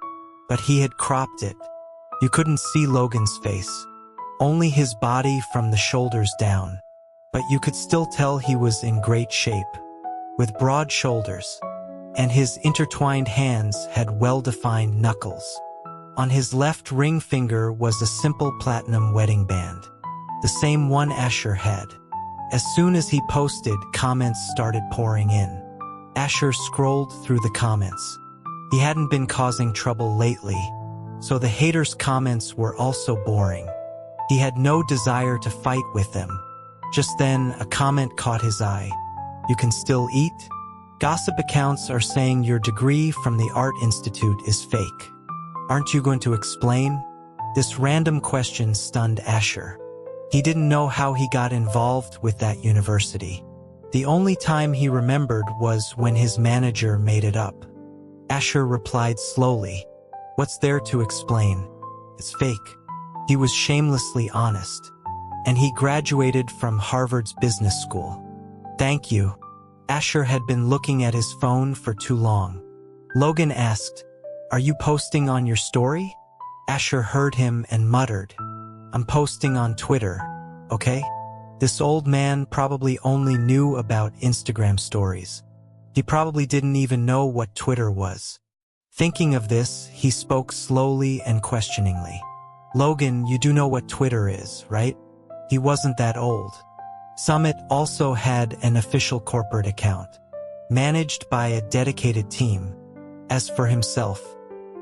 But he had cropped it. You couldn't see Logan's face. Only his body from the shoulders down. But you could still tell he was in great shape. With broad shoulders. And his intertwined hands had well-defined knuckles. On his left ring finger was a simple platinum wedding band. the same one Asher had. As soon as he posted, comments started pouring in. Asher scrolled through the comments. He hadn't been causing trouble lately, so the haters' comments were also boring. He had no desire to fight with them. Just then, a comment caught his eye. "You can still eat?" Gossip accounts are saying your degree from the Art Institute is fake. Aren't you going to explain? This random question stunned Asher. He didn't know how he got involved with that university. The only time he remembered was when his manager made it up. Asher replied slowly, "What's there to explain? It's fake." He was shamelessly honest. And he graduated from Harvard's business school. "Thank you." Asher had been looking at his phone for too long. Logan asked, "Are you posting on your story?" Asher heard him and muttered, "I'm posting on Twitter, okay?" This old man probably only knew about Instagram stories. He probably didn't even know what Twitter was. Thinking of this, he spoke slowly and questioningly. "Logan, you do know what Twitter is, right?" He wasn't that old. Summit also had an official corporate account, managed by a dedicated team. As for himself,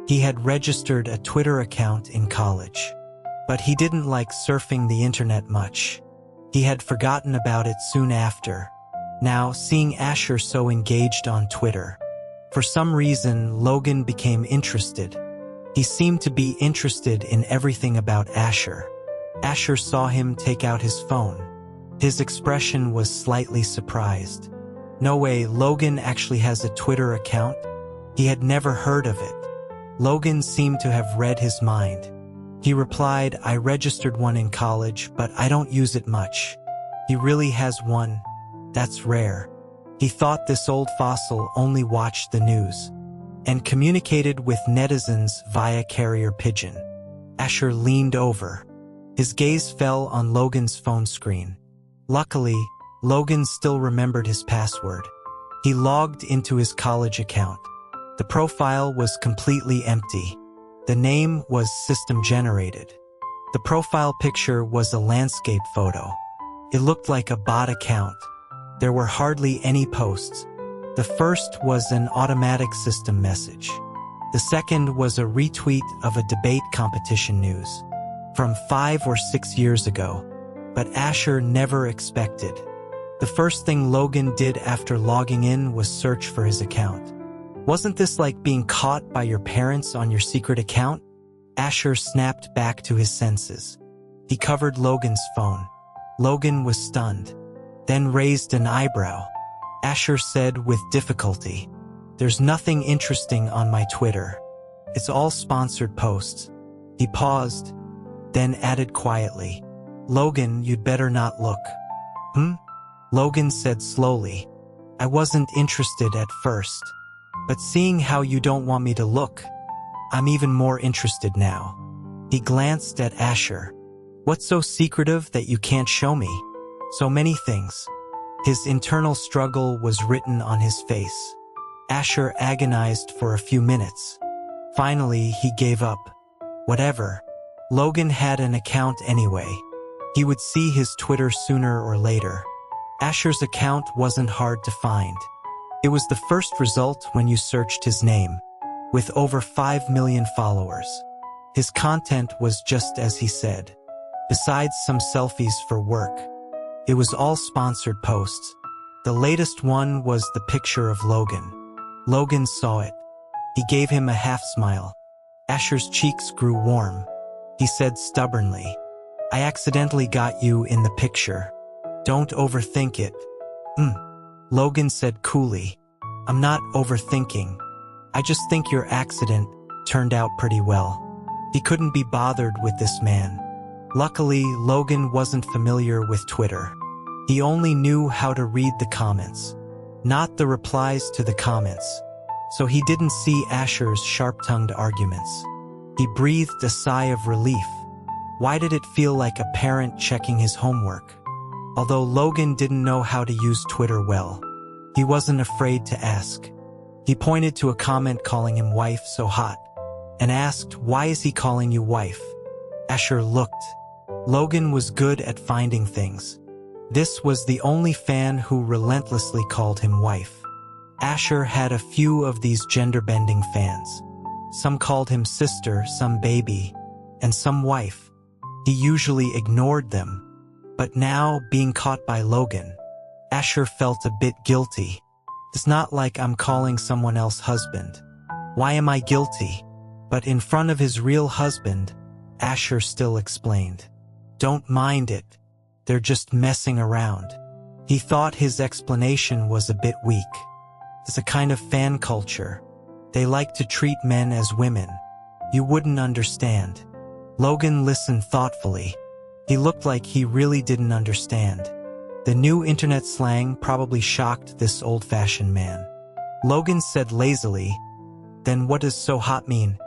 he had registered a Twitter account in college. But he didn't like surfing the internet much. He had forgotten about it soon after. Now, seeing Asher so engaged on Twitter, for some reason, Logan became interested. He seemed to be interested in everything about Asher. Asher saw him take out his phone. His expression was slightly surprised. No way, Logan actually has a Twitter account? He had never heard of it. Logan seemed to have read his mind. He replied, "I registered one in college, but I don't use it much." He really has one? That's rare. He thought this old fossil only watched the news and communicated with netizens via carrier pigeon. Asher leaned over. His gaze fell on Logan's phone screen. Luckily, Logan still remembered his password. He logged into his college account. The profile was completely empty. The name was system-generated. The profile picture was a landscape photo. It looked like a bot account. There were hardly any posts. The first was an automatic system message. The second was a retweet of a debate competition news from 5 or 6 years ago. But Asher never expected. The first thing Logan did after logging in was search for his account. Wasn't this like being caught by your parents on your secret account? Asher snapped back to his senses. He covered Logan's phone. Logan was stunned, then raised an eyebrow. Asher said with difficulty, "There's nothing interesting on my Twitter. It's all sponsored posts." He paused, then added quietly, "Logan, you'd better not look." Logan said slowly, "I wasn't interested at first. But seeing how you don't want me to look, I'm even more interested now." He glanced at Asher. "What's so secretive that you can't show me?" "So many things." His internal struggle was written on his face. Asher agonized for a few minutes. Finally, he gave up. Whatever. Logan had an account anyway. He would see his Twitter sooner or later. Asher's account wasn't hard to find. It was the first result when you searched his name, with over 5 million followers. His content was just as he said. Besides some selfies for work, it was all sponsored posts. The latest one was the picture of Logan. Logan saw it. He gave him a half smile. Asher's cheeks grew warm. He said stubbornly, "I accidentally got you in the picture. Don't overthink it." Logan said coolly, "I'm not overthinking. I just think your accident turned out pretty well." He couldn't be bothered with this man. Luckily, Logan wasn't familiar with Twitter. He only knew how to read the comments, not the replies to the comments. So he didn't see Asher's sharp-tongued arguments. He breathed a sigh of relief. Why did it feel like a parent checking his homework? Although Logan didn't know how to use Twitter well, he wasn't afraid to ask. He pointed to a comment calling him wife so hot, and asked, "Why is he calling you wife?" Asher looked. Logan was good at finding things. This was the only fan who relentlessly called him wife. Asher had a few of these gender-bending fans. Some called him sister, some baby, and some wife. He usually ignored them. But now, being caught by Logan, Asher felt a bit guilty. It's not like I'm calling someone else husband. Why am I guilty? But in front of his real husband, Asher still explained, "Don't mind it. They're just messing around." He thought his explanation was a bit weak. It's a kind of fan culture. They like to treat men as women. You wouldn't understand. Logan listened thoughtfully. He looked like he really didn't understand. The new internet slang probably shocked this old-fashioned man. Logan said lazily, "Then what does so hot mean?"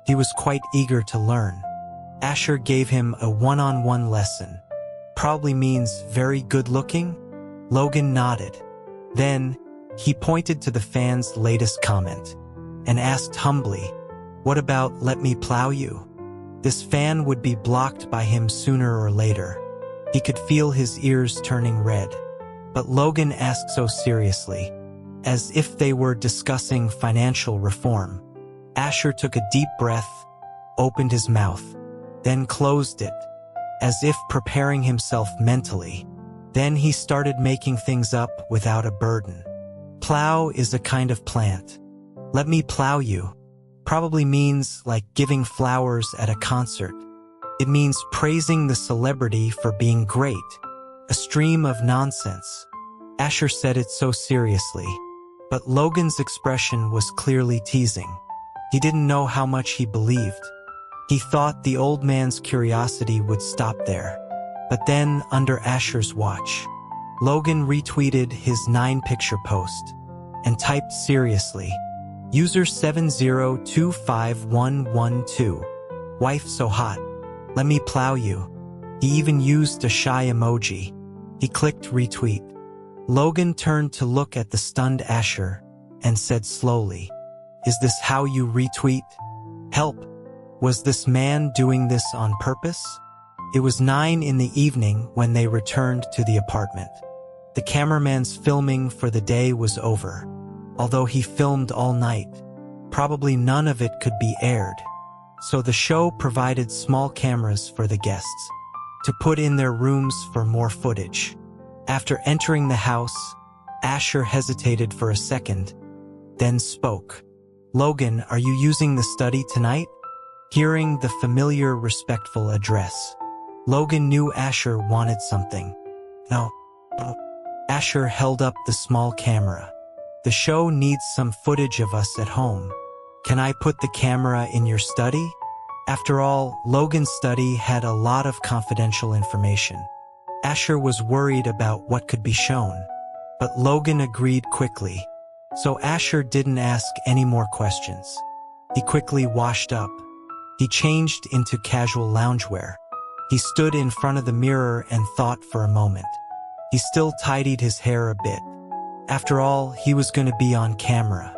He was quite eager to learn. Asher gave him a one-on-one lesson. "Probably means very good-looking?" Logan nodded. Then, he pointed to the fan's latest comment and asked humbly, "What about let me plow you?" This fan would be blocked by him sooner or later. He could feel his ears turning red. But Logan asked so seriously, as if they were discussing financial reform. Asher took a deep breath, opened his mouth, then closed it, as if preparing himself mentally. Then he started making things up without a burden. Plow is a kind of plant. Let me plow you probably means like giving flowers at a concert. It means praising the celebrity for being great. A stream of nonsense. Asher said it so seriously. But Logan's expression was clearly teasing. He didn't know how much he believed. He thought the old man's curiosity would stop there. But then, under Asher's watch, Logan retweeted his 9-picture post and typed seriously, "User 7025112. Wife so hot. Let me plow you." He even used a shy emoji. He clicked retweet. Logan turned to look at the stunned Asher and said slowly, "Is this how you retweet? Help. Was this man doing this on purpose?" It was 9 in the evening when they returned to the apartment. The cameraman's filming for the day was over. Although he filmed all night, probably none of it could be aired. So the show provided small cameras for the guests to put in their rooms for more footage. After entering the house, Asher hesitated for a second, then spoke. "Logan, are you using the study tonight?" Hearing the familiar, respectful address, Logan knew Asher wanted something. "No." Asher held up the small camera. "The show needs some footage of us at home. Can I put the camera in your study?" After all, Logan's study had a lot of confidential information. Asher was worried about what could be shown. But Logan agreed quickly. So Asher didn't ask any more questions. He quickly washed up. He changed into casual loungewear. He stood in front of the mirror and thought for a moment. He still tidied his hair a bit. After all, he was going to be on camera.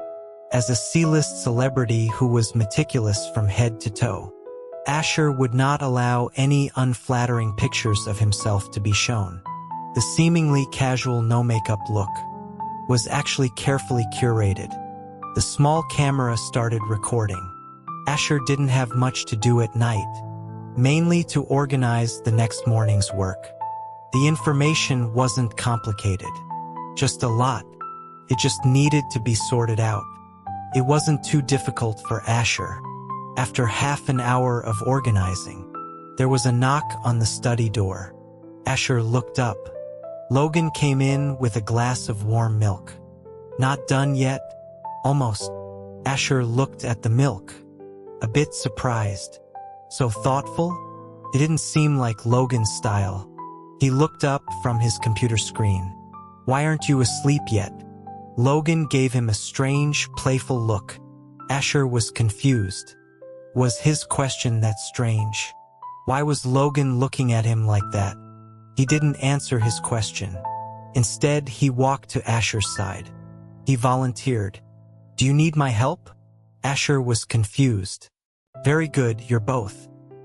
As a C-list celebrity who was meticulous from head to toe, Asher would not allow any unflattering pictures of himself to be shown. The seemingly casual no-makeup look was actually carefully curated. The small camera started recording. Asher didn't have much to do at night, mainly to organize the next morning's work. The information wasn't complicated, just a lot. It just needed to be sorted out. It wasn't too difficult for Asher. After half an hour of organizing, there was a knock on the study door. Asher looked up. Logan came in with a glass of warm milk. "Not done yet?" "Almost." Asher looked at the milk, a bit surprised. So thoughtful? It didn't seem like Logan's style. He looked up from his computer screen. "Why aren't you asleep yet?" Logan gave him a strange, playful look. Asher was confused. Was his question that strange? Why was Logan looking at him like that? He didn't answer his question. Instead, he walked to Asher's side. He volunteered. "Do you need my help?" Asher was confused. "Very good, you're both."